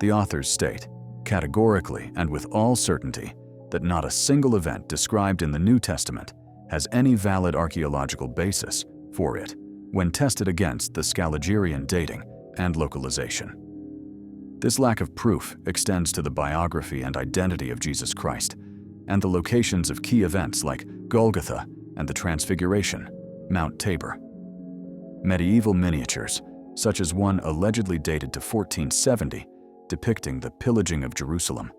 A: The authors state, categorically and with all certainty, that not a single event described in the New Testament has any valid archaeological basis for it when tested against the Scaligirean dating and localization. This lack of proof extends to the biography and identity of Jesus Christ and the locations of key events like Golgotha and the Transfiguration, Mount Tabor. Medieval miniatures, such as one allegedly dated to 1470, depicting the pillaging of Jerusalem,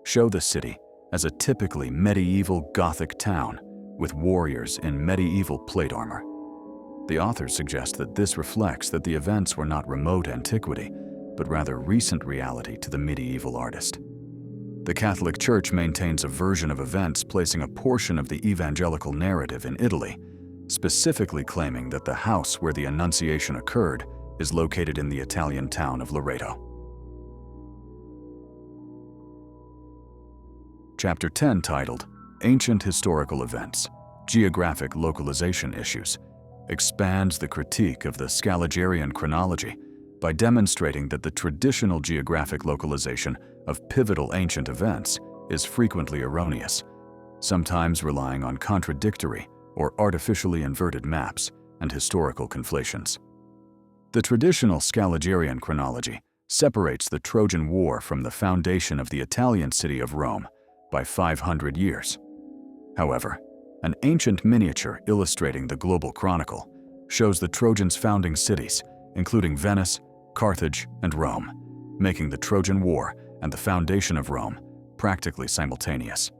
A: show the city as a typically medieval Gothic town with warriors in medieval plate armor. The authors suggest that this reflects that the events were not remote antiquity, but rather recent reality to the medieval artist. The Catholic Church maintains a version of events placing a portion of the evangelical narrative in Italy, specifically claiming that the house where the Annunciation occurred is located in the Italian town of Loreto. Chapter 10, titled Ancient Historical Events, Geographic Localization Issues, expands the critique of the Scaligirean chronology by demonstrating that the traditional geographic localization of pivotal ancient events is frequently erroneous, sometimes relying on contradictory or artificially inverted maps and historical conflations. The traditional Scaligirean chronology separates the Trojan War from the foundation of the Italian city of Rome by 500 years. However, an ancient miniature illustrating the global chronicle shows the Trojans' founding cities, including Venice, Carthage, and Rome, making the Trojan War and the foundation of Rome practically simultaneous.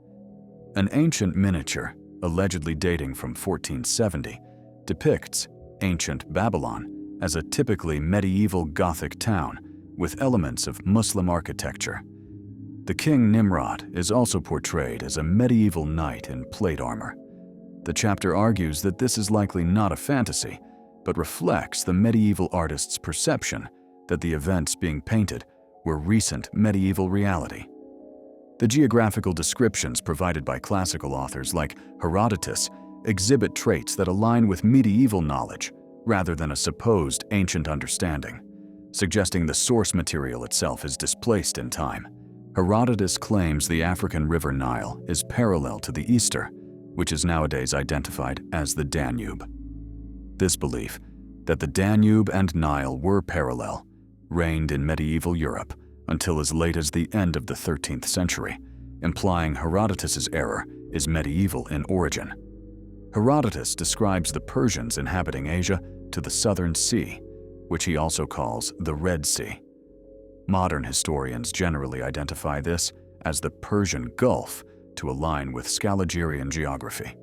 A: An ancient miniature, allegedly dating from 1470, depicts ancient Babylon as a typically medieval Gothic town with elements of Muslim architecture. The king Nimrod is also portrayed as a medieval knight in plate armor. The chapter argues that this is likely not a fantasy, but reflects the medieval artist's perception that the events being painted were recent medieval reality. The geographical descriptions provided by classical authors like Herodotus exhibit traits that align with medieval knowledge rather than a supposed ancient understanding, suggesting the source material itself is displaced in time. Herodotus claims the African river Nile is parallel to the Easter, which is nowadays identified as the Danube. This belief, that the Danube and Nile were parallel, reigned in medieval Europe until as late as the end of the 13th century, implying Herodotus's era is medieval in origin. Herodotus describes the Persians inhabiting Asia to the Southern Sea, which he also calls the Red Sea. Modern historians generally identify this as the Persian Gulf to align with Scaligirean geography.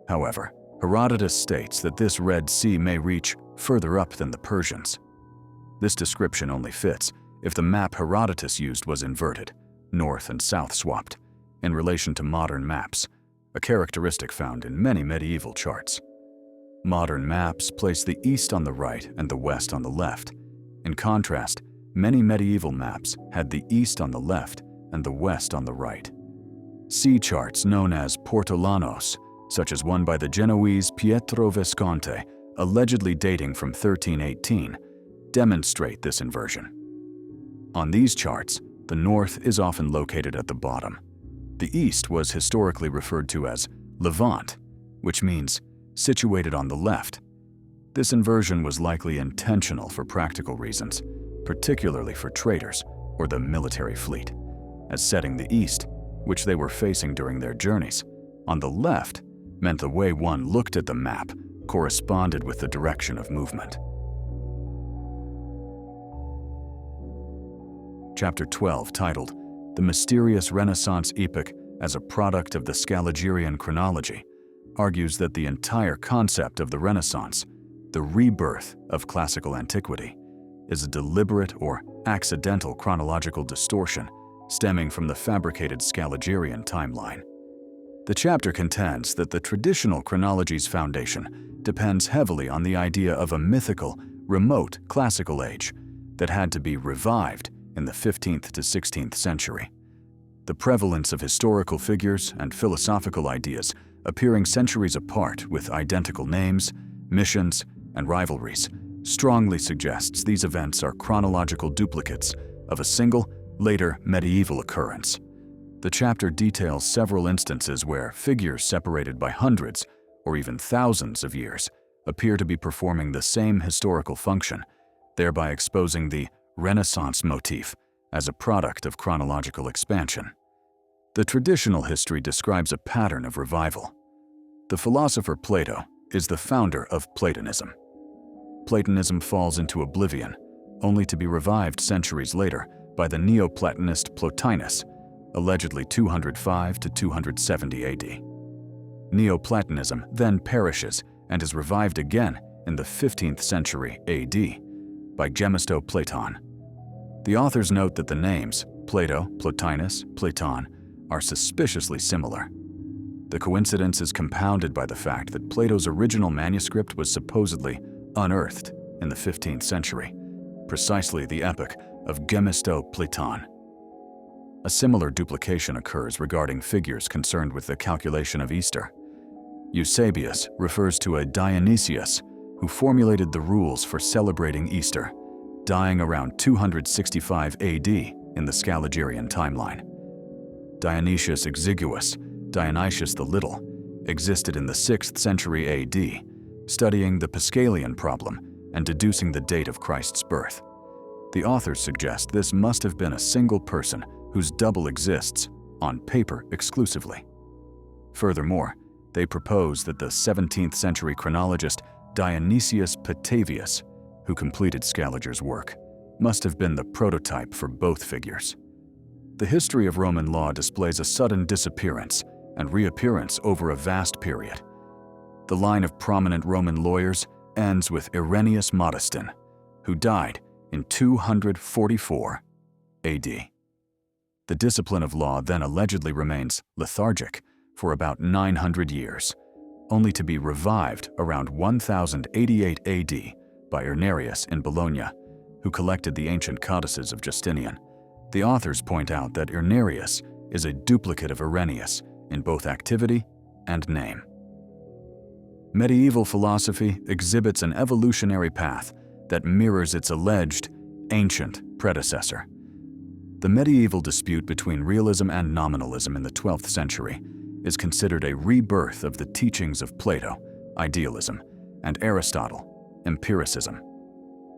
A: However, Herodotus states that this Red Sea may reach further up than the Persians. This description only fits if the map Herodotus used was inverted, north and south swapped, in relation to modern maps, a characteristic found in many medieval charts. Modern maps place the east on the right and the west on the left. In contrast, many medieval maps had the east on the left and the west on the right. Sea charts known as portolanos, such as one by the Genoese Pietro Visconti, allegedly dating from 1318, demonstrate this inversion. On these charts, the north is often located at the bottom. The east was historically referred to as Levant, which means situated on the left. This inversion was likely intentional for practical reasons, particularly for traders or the military fleet, as setting the east, which they were facing during their journeys, on the left meant the way one looked at the map corresponded with the direction of movement. Chapter 12, titled The Mysterious Renaissance Epoch as a Product of the Scaligirean Chronology, argues that the entire concept of the Renaissance, the rebirth of classical antiquity, is a deliberate or accidental chronological distortion stemming from the fabricated Scaligean timeline. The chapter contends that the traditional chronology's foundation depends heavily on the idea of a mythical, remote classical age that had to be revived in the 15th to 16th century. The prevalence of historical figures and philosophical ideas appearing centuries apart with identical names, missions, and rivalries strongly suggests these events are chronological duplicates of a single, later medieval occurrence. The chapter details several instances where figures separated by hundreds or even thousands of years appear to be performing the same historical function, thereby exposing the Renaissance motif as a product of chronological expansion. The traditional history describes a pattern of revival. The philosopher Plato is the founder of Platonism. Platonism falls into oblivion, only to be revived centuries later by the Neoplatonist Plotinus, allegedly 205 to 270 AD. Neoplatonism then perishes and is revived again in the 15th century AD by Gemisto Platon. The authors note that the names Plato, Plotinus, Platon are suspiciously similar. The coincidence is compounded by the fact that Plato's original manuscript was supposedly unearthed in the 15th century, precisely the epoch of Gemisto Platon. A similar duplication occurs regarding figures concerned with the calculation of Easter. Eusebius refers to a Dionysius who formulated the rules for celebrating Easter, dying around 265 AD in the Scaligean timeline. Dionysius Exiguus, Dionysius the Little, existed in the 6th century AD, studying the Paschalian problem and deducing the date of Christ's birth. The authors suggest this must have been a single person whose double exists, on paper exclusively. Furthermore, they propose that the 17th century chronologist Dionysius Petavius, who completed Scaliger's work, must have been the prototype for both figures. The history of Roman law displays a sudden disappearance and reappearance over a vast period. The line of prominent Roman lawyers ends with Irenaeus Modestin, who died in 244 AD. The discipline of law then allegedly remains lethargic for about 900 years, only to be revived around 1088 AD by Irenaeus in Bologna, who collected the ancient codices of Justinian. The authors point out that Irenaeus is a duplicate of Irenaeus in both activity and name. Medieval philosophy exhibits an evolutionary path that mirrors its alleged ancient predecessor. The medieval dispute between realism and nominalism in the 12th century is considered a rebirth of the teachings of Plato, idealism, and Aristotle, empiricism.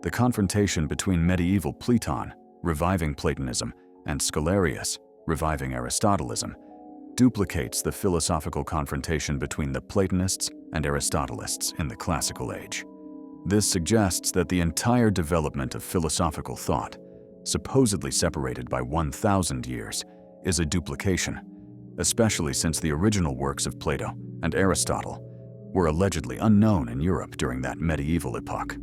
A: The confrontation between medieval Platon, reviving Platonism, and Scholarius, reviving Aristotelism, duplicates the philosophical confrontation between the Platonists and Aristotelists in the classical age. This suggests that the entire development of philosophical thought, supposedly separated by 1,000 years, is a duplication, especially since the original works of Plato and Aristotle were allegedly unknown in Europe during that medieval epoch.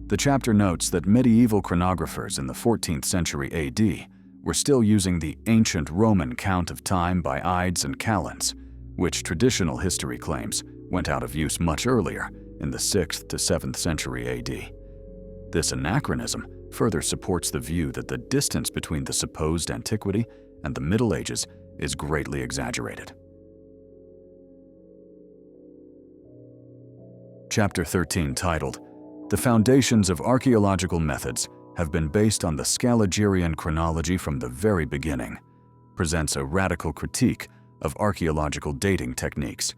A: The chapter notes that medieval chronographers in the 14th century AD were still using the ancient Roman count of time by ides and calends, which traditional history claims went out of use much earlier in the 6th to 7th century AD. This anachronism further supports the view that the distance between the supposed antiquity and the Middle Ages is greatly exaggerated. Chapter 13, titled, "The Foundations of Archaeological Methods Have Been Based on the Scaligean Chronology from the Very Beginning," presents a radical critique of archaeological dating techniques,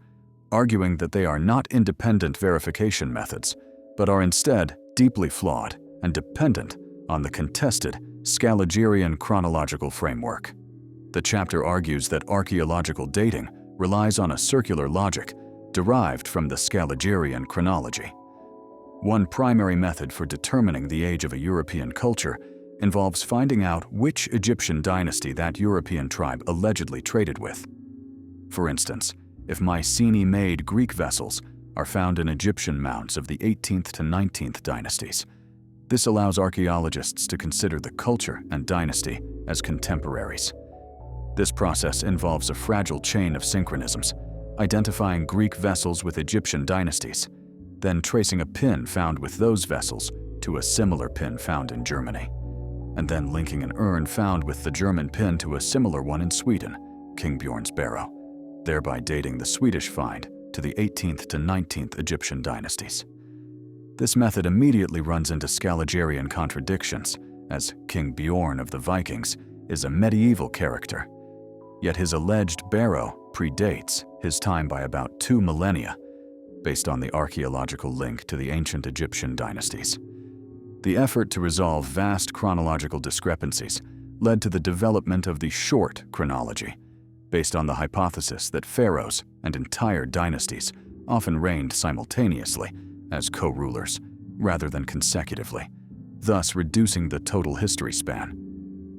A: arguing that they are not independent verification methods, but are instead deeply flawed and dependent on the contested Scaligean chronological framework. The chapter argues that archaeological dating relies on a circular logic derived from the Scaligean chronology. One primary method for determining the age of a European culture involves finding out which Egyptian dynasty that European tribe allegedly traded with. For instance, if Mycenae-made Greek vessels are found in Egyptian mounds of the 18th to 19th dynasties, This allows archaeologists to consider the culture and dynasty as contemporaries. This process involves a fragile chain of synchronisms, identifying Greek vessels with Egyptian dynasties, then tracing a pin found with those vessels to a similar pin found in Germany, and then linking an urn found with the German pin to a similar one in Sweden, King Bjorn's barrow, thereby dating the Swedish find to the 18th to 19th Egyptian dynasties. This method immediately runs into Scaligerrian contradictions, as King Bjorn of the Vikings is a medieval character, yet his alleged barrow predates his time by about 2 millennia, based on the archaeological link to the ancient Egyptian dynasties. The effort to resolve vast chronological discrepancies led to the development of the short chronology, based on the hypothesis that pharaohs and entire dynasties often reigned simultaneously as co-rulers rather than consecutively, thus reducing the total history span.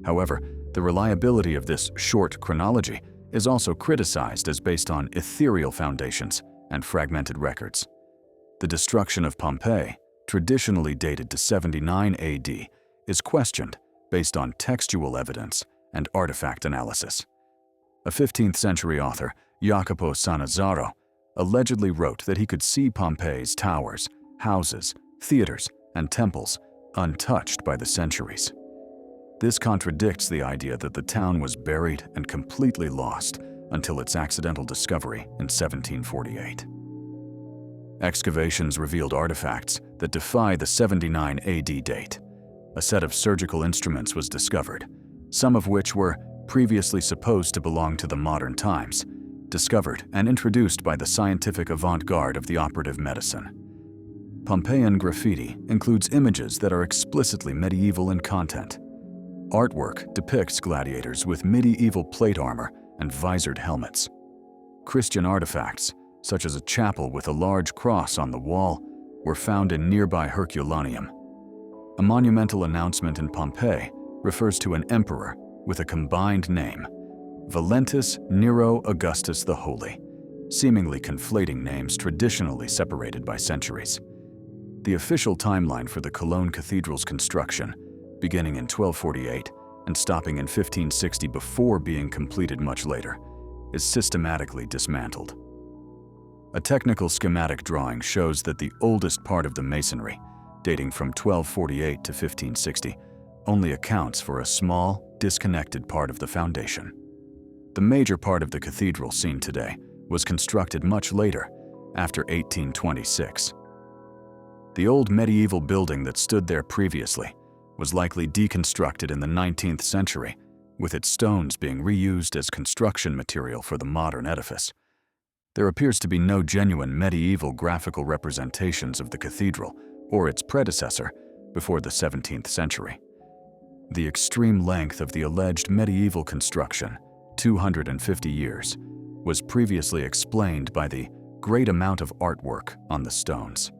A: However, the reliability of this short chronology is also criticized as based on ethereal foundations and fragmented records. The destruction of Pompeii, traditionally dated to 79 AD, is questioned based on textual evidence and artifact analysis. A 15th century author, Jacopo Sannazaro, allegedly wrote that he could see Pompeii's towers, houses, theaters, and temples untouched by the centuries. This contradicts the idea that the town was buried and completely lost until its accidental discovery in 1748. Excavations revealed artifacts that defy the 79 AD date. A set of surgical instruments was discovered, some of which were previously supposed to belong to the modern times, discovered and introduced by the scientific avant-garde of the operative medicine. Pompeian graffiti includes images that are explicitly medieval in content. Artwork depicts gladiators with medieval plate armor and visored helmets. Christian artifacts, such as a chapel with a large cross on the wall, were found in nearby Herculaneum. A monumental announcement in Pompeii refers to an emperor with a combined name, Valentus Nero Augustus the Holy, seemingly conflating names traditionally separated by centuries. The official timeline for the Cologne Cathedral's construction, beginning in 1248 and stopping in 1560 before being completed much later, is systematically dismantled. A technical schematic drawing shows that the oldest part of the masonry, dating from 1248 to 1560, only accounts for a small, disconnected part of the foundation. The major part of the cathedral seen today was constructed much later, after 1826. The old medieval building that stood there previously was likely deconstructed in the 19th century, with its stones being reused as construction material for the modern edifice. There appears to be no genuine medieval graphical representations of the cathedral or its predecessor before the 17th century. The extreme length of the alleged medieval construction, 250 years, was previously explained by the great amount of artwork on the stones,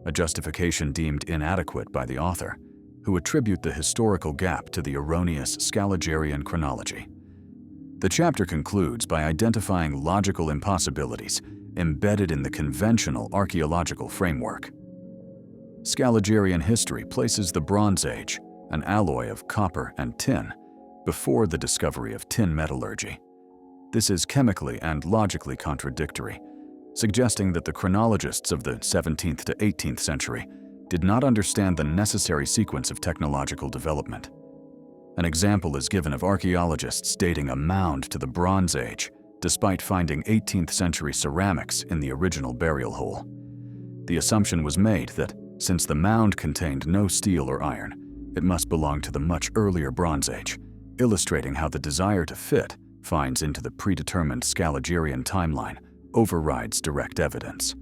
A: a justification deemed inadequate by the author, who attribute the historical gap to the erroneous Scaligerrian chronology. The chapter concludes by identifying logical impossibilities embedded in the conventional archaeological framework. Scaligerrian history places the Bronze Age, an alloy of copper and tin, before the discovery of tin metallurgy. This is chemically and logically contradictory, suggesting that the chronologists of the 17th to 18th century did not understand the necessary sequence of technological development. An example is given of archaeologists dating a mound to the Bronze Age, despite finding 18th century ceramics in the original burial hole. The assumption was made that, since the mound contained no steel or iron, it must belong to the much earlier Bronze Age, illustrating how the desire to fit finds into the predetermined Scaligerrian timeline overrides direct evidence.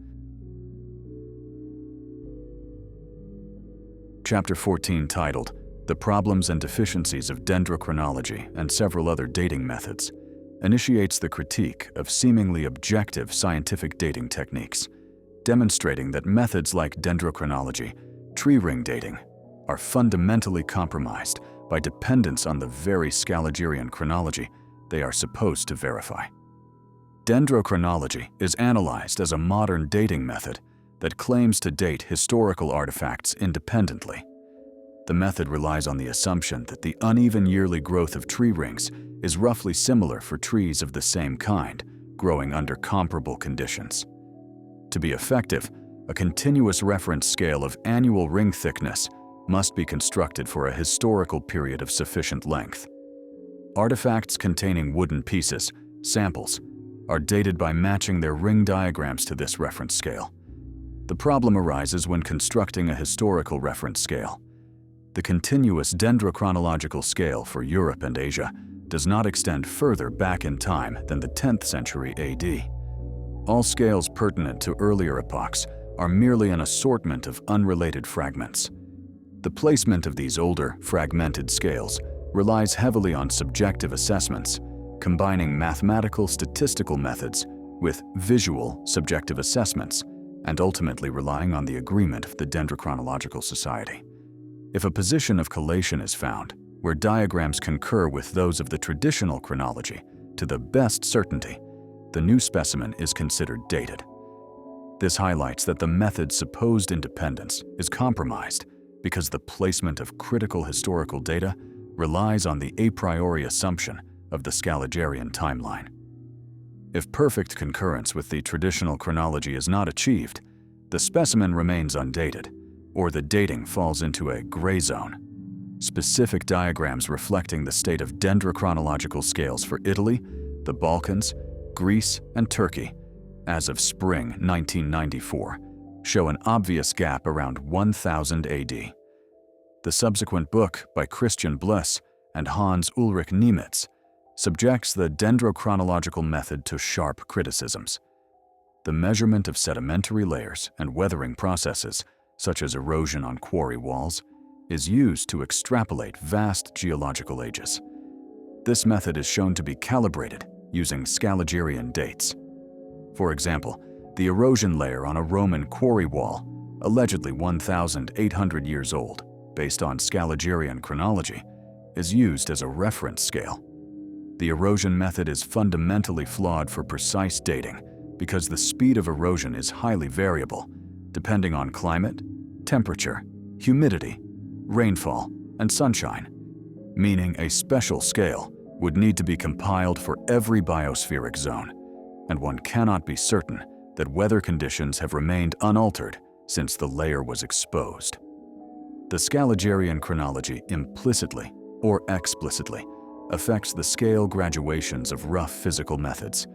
A: Chapter 14, titled The Problems and Deficiencies of Dendrochronology and Several Other Dating Methods, initiates the critique of seemingly objective scientific dating techniques, demonstrating that methods like dendrochronology, tree ring dating, are fundamentally compromised by dependence on the very Scaligerrian chronology they are supposed to verify. Dendrochronology is analyzed as a modern dating method that claims to date historical artifacts independently. The method relies on the assumption that the uneven yearly growth of tree rings is roughly similar for trees of the same kind, growing under comparable conditions. To be effective, a continuous reference scale of annual ring thickness must be constructed for a historical period of sufficient length. Artifacts containing wooden pieces, samples, are dated by matching their ring diagrams to this reference scale. The problem arises when constructing a historical reference scale. The continuous dendrochronological scale for Europe and Asia does not extend further back in time than the 10th century AD. All scales pertinent to earlier epochs are merely an assortment of unrelated fragments. The placement of these older, fragmented scales relies heavily on subjective assessments, combining mathematical statistical methods with visual subjective assessments, and ultimately relying on the agreement of the Dendrochronological Society. If a position of collation is found, where diagrams concur with those of the traditional chronology to the best certainty, the new specimen is considered dated. This highlights that the method's supposed independence is compromised because the placement of critical historical data relies on the a priori assumption of the Scaligerrian timeline. If perfect concurrence with the traditional chronology is not achieved, the specimen remains undated, or the dating falls into a gray zone. Specific diagrams reflecting the state of dendrochronological scales for Italy, the Balkans, Greece, and Turkey, as of spring 1994, show an obvious gap around 1000 AD. The subsequent book by Christian Bliss and Hans Ulrich Niemitz subjects the dendrochronological method to sharp criticisms. The measurement of sedimentary layers and weathering processes, such as erosion on quarry walls, is used to extrapolate vast geological ages. This method is shown to be calibrated using Scaligerrian dates. For example, the erosion layer on a Roman quarry wall, allegedly 1,800 years old, based on Scaligerrian chronology, is used as a reference scale. The erosion method is fundamentally flawed for precise dating because the speed of erosion is highly variable, depending on climate, temperature, humidity, rainfall, and sunshine, meaning a special scale would need to be compiled for every biospheric zone, and one cannot be certain that weather conditions have remained unaltered since the layer was exposed. The Scaligerrian chronology implicitly or explicitly affects the scale graduations of rough physical methods,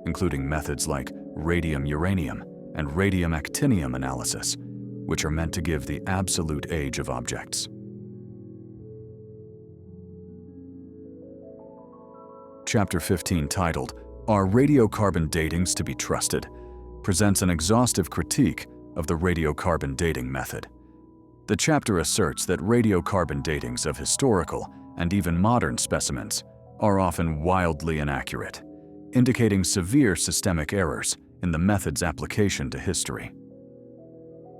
A: including methods like radium-uranium and radium-actinium analysis, which are meant to give the absolute age of objects. Chapter 15, titled, "Are Radiocarbon Datings to be Trusted?" presents an exhaustive critique of the radiocarbon dating method. The chapter asserts that radiocarbon datings of historical and even modern specimens are often wildly inaccurate, indicating severe systemic errors in the method's application to history.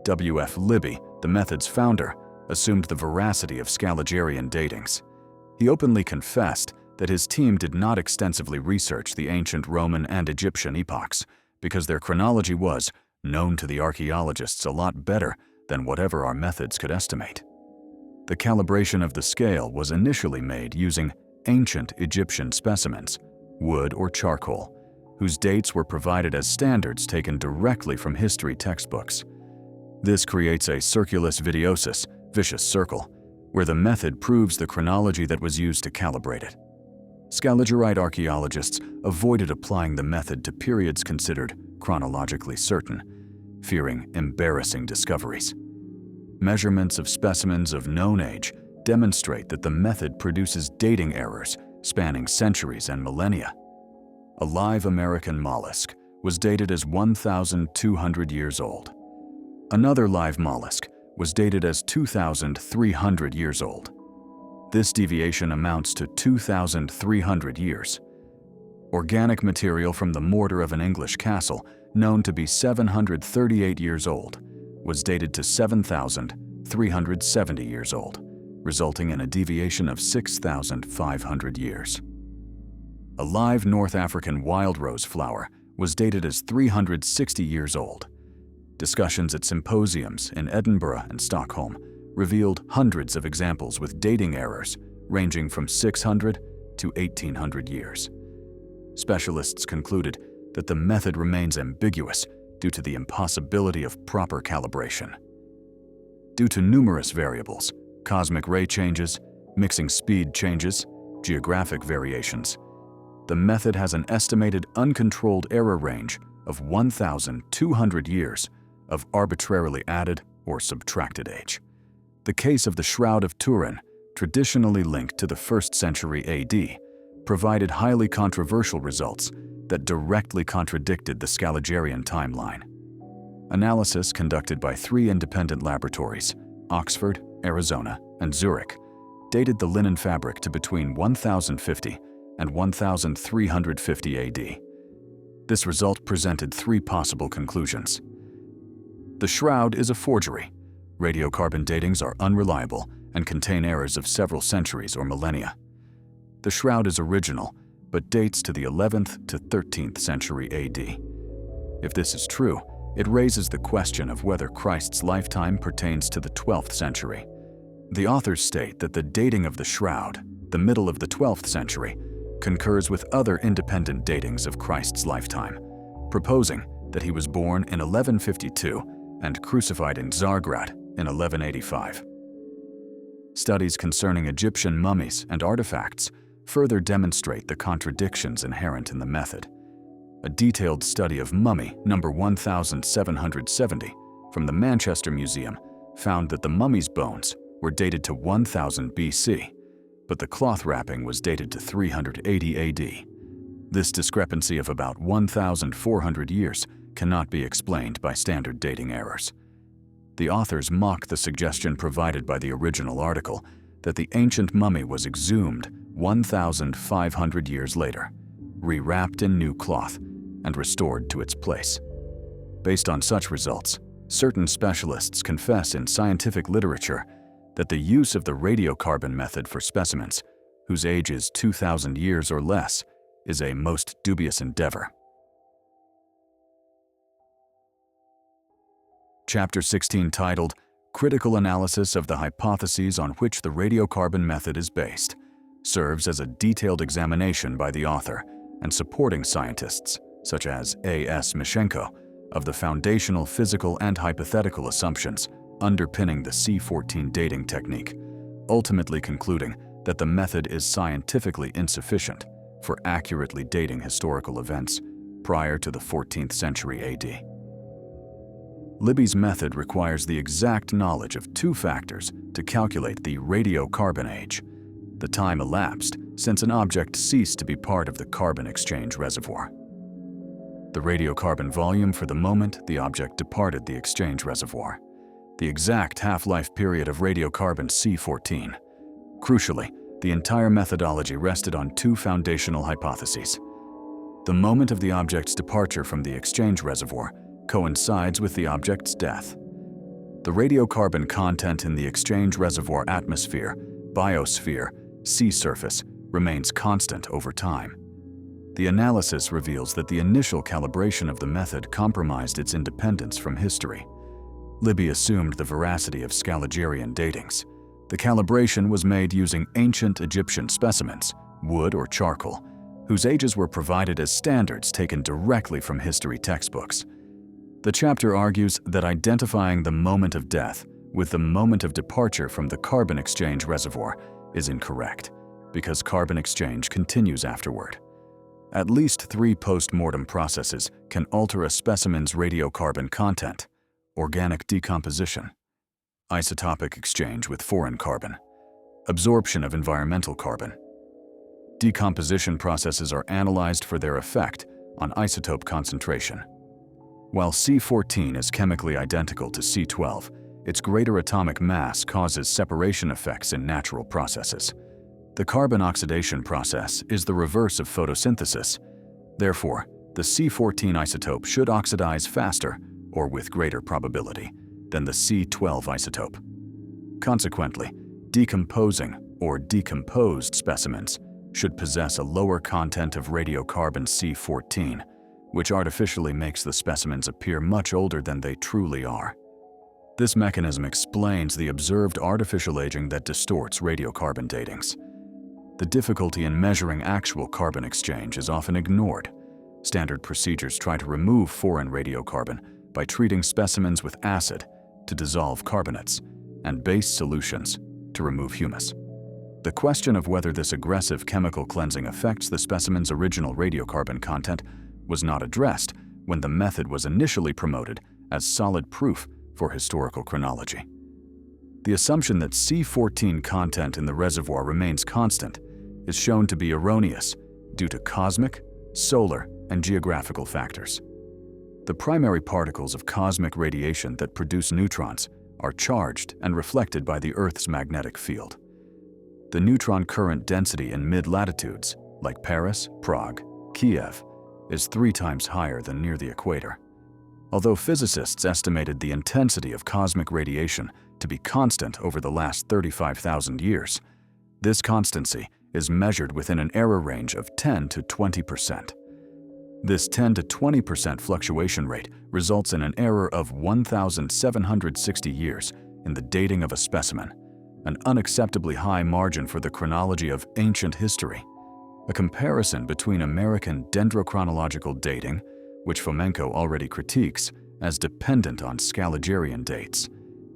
A: W.F. Libby, the method's founder, assumed the veracity of Scaligerrian datings. He openly confessed that his team did not extensively research the ancient Roman and Egyptian epochs because their chronology was known to the archaeologists a lot better than whatever our methods could estimate. The calibration of the scale was initially made using ancient Egyptian specimens, wood or charcoal, whose dates were provided as standards taken directly from history textbooks. This creates a circulus vitiosus, vicious circle, where the method proves the chronology that was used to calibrate it. Scaligerite archaeologists avoided applying the method to periods considered chronologically certain, fearing embarrassing discoveries. Measurements of specimens of known age demonstrate that the method produces dating errors spanning centuries and millennia. A live American mollusk was dated as 1,200 years old. Another live mollusk was dated as 2,300 years old. This deviation amounts to 2,300 years. Organic material from the mortar of an English castle, known to be 738 years old, was dated to 7,370 years old, resulting in a deviation of 6,500 years. A live North African wild rose flower was dated as 360 years old. Discussions at symposiums in Edinburgh and Stockholm revealed hundreds of examples with dating errors ranging from 600 to 1800 years. Specialists concluded that the method remains ambiguous due to the impossibility of proper calibration. Due to numerous variables, cosmic ray changes, mixing speed changes, geographic variations, the method has an estimated uncontrolled error range of 1,200 years of arbitrarily added or subtracted age. The case of the Shroud of Turin, traditionally linked to the 1st century AD, provided highly controversial results that directly contradicted the Scaligerrian timeline. Analysis conducted by 3 independent laboratories, Oxford, Arizona, and Zurich, dated the linen fabric to between 1050 and 1350 AD. This result presented 3 possible conclusions. The shroud is a forgery. Radiocarbon datings are unreliable and contain errors of several centuries or millennia. The shroud is original, but dates to the 11th to 13th century AD. If this is true, it raises the question of whether Christ's lifetime pertains to the 12th century. The authors state that the dating of the shroud, the middle of the 12th century, concurs with other independent datings of Christ's lifetime, proposing that he was born in 1152 and crucified in Tsargrad in 1185. Studies concerning Egyptian mummies and artifacts further demonstrate the contradictions inherent in the method. A detailed study of mummy number 1770 from the Manchester Museum found that the mummy's bones were dated to 1000 BC, but the cloth wrapping was dated to 380 AD. This discrepancy of about 1,400 years cannot be explained by standard dating errors. The authors mock the suggestion provided by the original article that the ancient mummy was exhumed 1,500 years later, rewrapped in new cloth, and restored to its place. Based on such results, certain specialists confess in scientific literature that the use of the radiocarbon method for specimens whose age is 2,000 years or less is a most dubious endeavor. Chapter 16, titled Critical Analysis of the Hypotheses on which the Radiocarbon Method is Based, serves as a detailed examination by the author and supporting scientists, such as A.S. Mishenko, of the foundational physical and hypothetical assumptions underpinning the C14 dating technique, ultimately concluding that the method is scientifically insufficient for accurately dating historical events prior to the 14th century AD. Libby's method requires the exact knowledge of 2 factors to calculate the radiocarbon age: the time elapsed since an object ceased to be part of the carbon exchange reservoir, the radiocarbon volume for the moment the object departed the exchange reservoir, the exact half-life period of radiocarbon C14. Crucially, the entire methodology rested on 2 foundational hypotheses. The moment of the object's departure from the exchange reservoir coincides with the object's death. The radiocarbon content in the exchange reservoir atmosphere, biosphere, sea surface remains constant over time. The analysis reveals that the initial calibration of the method compromised its independence from history. Libby assumed the veracity of Scaligerrian datings. The calibration was made using ancient Egyptian specimens, wood or charcoal, whose ages were provided as standards taken directly from history textbooks. The chapter argues that identifying the moment of death with the moment of departure from the carbon exchange reservoir is incorrect, because carbon exchange continues afterward. At least 3 post-mortem processes can alter a specimen's radiocarbon content: organic decomposition, isotopic exchange with foreign carbon, absorption of environmental carbon. Decomposition processes are analyzed for their effect on isotope concentration. While C14 is chemically identical to C12, its greater atomic mass causes separation effects in natural processes. The carbon oxidation process is the reverse of photosynthesis. Therefore, the C14 isotope should oxidize faster, or with greater probability, than the C12 isotope. Consequently, decomposing or decomposed specimens should possess a lower content of radiocarbon C14, which artificially makes the specimens appear much older than they truly are. This mechanism explains the observed artificial aging that distorts radiocarbon datings. The difficulty in measuring actual carbon exchange is often ignored. Standard procedures try to remove foreign radiocarbon by treating specimens with acid to dissolve carbonates and base solutions to remove humus. The question of whether this aggressive chemical cleansing affects the specimen's original radiocarbon content was not addressed when the method was initially promoted as solid proof for historical chronology. The assumption that C14 content in the reservoir remains constant is shown to be erroneous due to cosmic, solar, and geographical factors. The primary particles of cosmic radiation that produce neutrons are charged and reflected by the Earth's magnetic field. The neutron current density in mid-latitudes, like Paris, Prague, Kiev, is 3 times higher than near the equator. Although physicists estimated the intensity of cosmic radiation to be constant over the last 35,000 years, this constancy is measured within an error range of 10 to 20%. This 10 to 20% fluctuation rate results in an error of 1,760 years in the dating of a specimen, an unacceptably high margin for the chronology of ancient history. A comparison between American dendrochronological dating, which Fomenko already critiques as dependent on Scaligeran dates,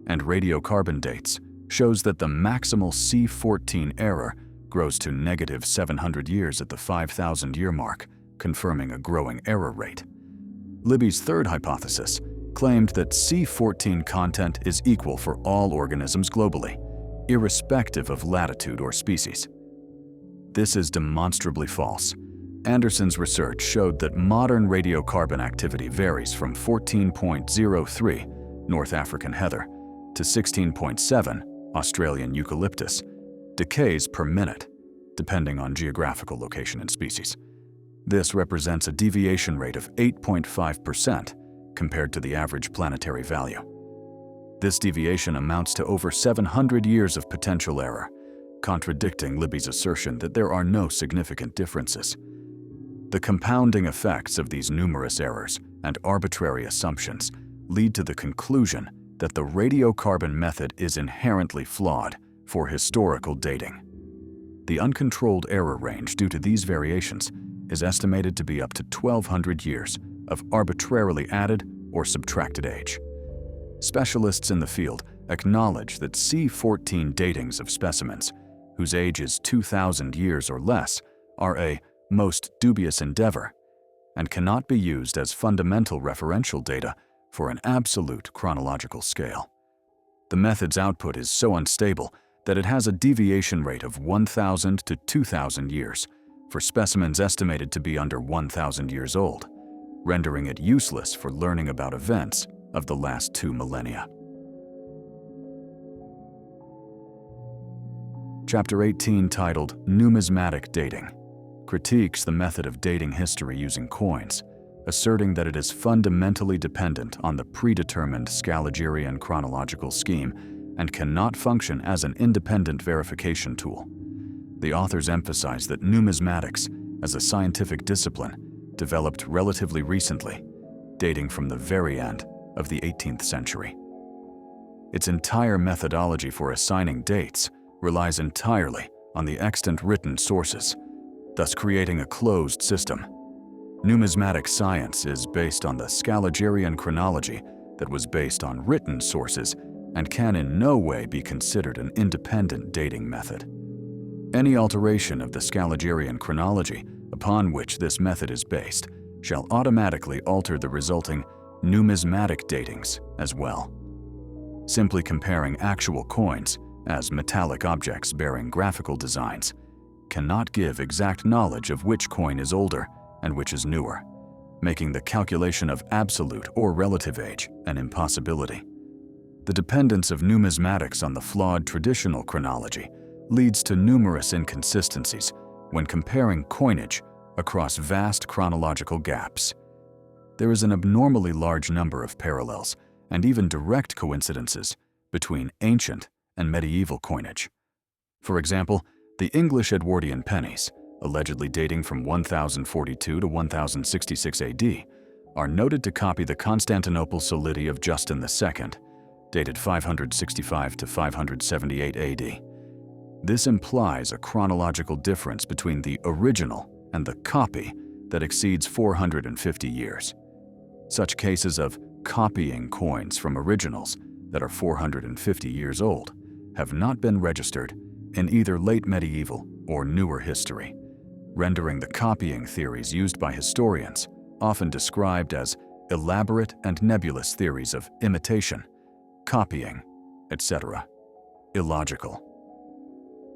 A: and radiocarbon dates shows that the maximal C14 error grows to negative 700 years at the 5,000-year mark, confirming a growing error rate. Libby's third hypothesis claimed that C14 content is equal for all organisms globally, irrespective of latitude or species. This is demonstrably false. Anderson's research showed that modern radiocarbon activity varies from 14.03 North African heather to 16.7 Australian eucalyptus decays per minute, depending on geographical location and species. This represents a deviation rate of 8.5% compared to the average planetary value. This deviation amounts to over 700 years of potential error, contradicting Libby's assertion that there are no significant differences. The compounding effects of these numerous errors and arbitrary assumptions lead to the conclusion that the radiocarbon method is inherently flawed for historical dating. The uncontrolled error range due to these variations is estimated to be up to 1,200 years of arbitrarily added or subtracted age. Specialists in the field acknowledge that C14 datings of specimens whose age is 2,000 years or less are a most dubious endeavor and cannot be used as fundamental referential data for an absolute chronological scale. The method's output is so unstable that it has a deviation rate of 1,000 to 2,000 years for specimens estimated to be under 1,000 years old, rendering it useless for learning about events of the last 2 millennia. Chapter 18, titled Numismatic Dating, critiques the method of dating history using coins, asserting that it is fundamentally dependent on the predetermined Scaligeran chronological scheme and cannot function as an independent verification tool. The authors emphasize that numismatics, as a scientific discipline, developed relatively recently, dating from the very end of the 18th century. Its entire methodology for assigning dates relies entirely on the extant written sources, thus creating a closed system. Numismatic science is based on the Scaligeran chronology that was based on written sources and can in no way be considered an independent dating method. Any alteration of the Scaligeran chronology upon which this method is based shall automatically alter the resulting numismatic datings as well. Simply comparing actual coins as metallic objects bearing graphical designs cannot give exact knowledge of which coin is older and which is newer, making the calculation of absolute or relative age an impossibility. The dependence of numismatics on the flawed traditional chronology leads to numerous inconsistencies when comparing coinage across vast chronological gaps. There is an abnormally large number of parallels and even direct coincidences between ancient and medieval coinage. For example, the English Edwardian pennies, allegedly dating from 1042 to 1066 AD, are noted to copy the Constantinople solidi of Justin II, dated 565 to 578 AD. This implies a chronological difference between the original and the copy that exceeds 450 years. Such cases of copying coins from originals that are 450 years old have not been registered in either late medieval or newer history, rendering the copying theories used by historians, often described as elaborate and nebulous theories of imitation, copying, etc., illogical.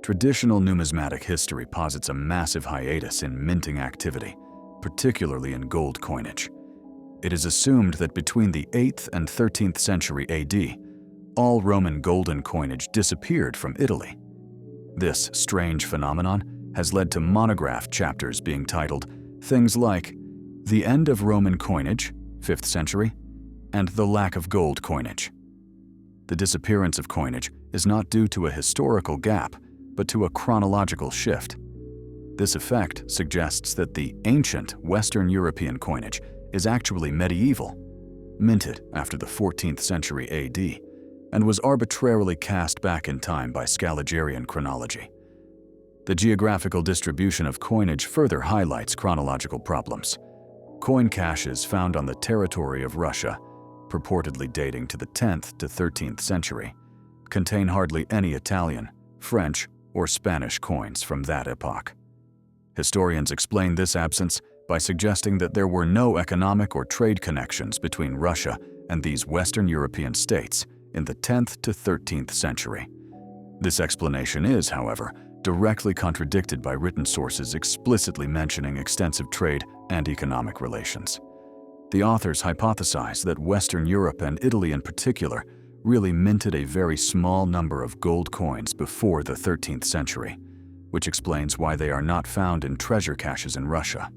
A: Traditional numismatic history posits a massive hiatus in minting activity, particularly in gold coinage. It is assumed that between the 8th and 13th century AD, all Roman golden coinage disappeared from Italy. This strange phenomenon has led to monograph chapters being titled things like The End of Roman Coinage, 5th Century, and The Lack of Gold Coinage. The disappearance of coinage is not due to a historical gap, but to a chronological shift. This effect suggests that the ancient Western European coinage is actually medieval, minted after the 14th century AD, and was arbitrarily cast back in time by Scaligerine chronology. The geographical distribution of coinage further highlights chronological problems. Coin caches found on the territory of Russia, purportedly dating to the 10th to 13th century, contain hardly any Italian, French, or Spanish coins from that epoch. Historians explain this absence by suggesting that there were no economic or trade connections between Russia and these Western European states in the 10th to 13th century. This explanation is, however, directly contradicted by written sources explicitly mentioning extensive trade and economic relations. The authors hypothesize that Western Europe, and Italy in particular, really minted a very small number of gold coins before the 13th century, which explains why they are not found in treasure caches in Russia.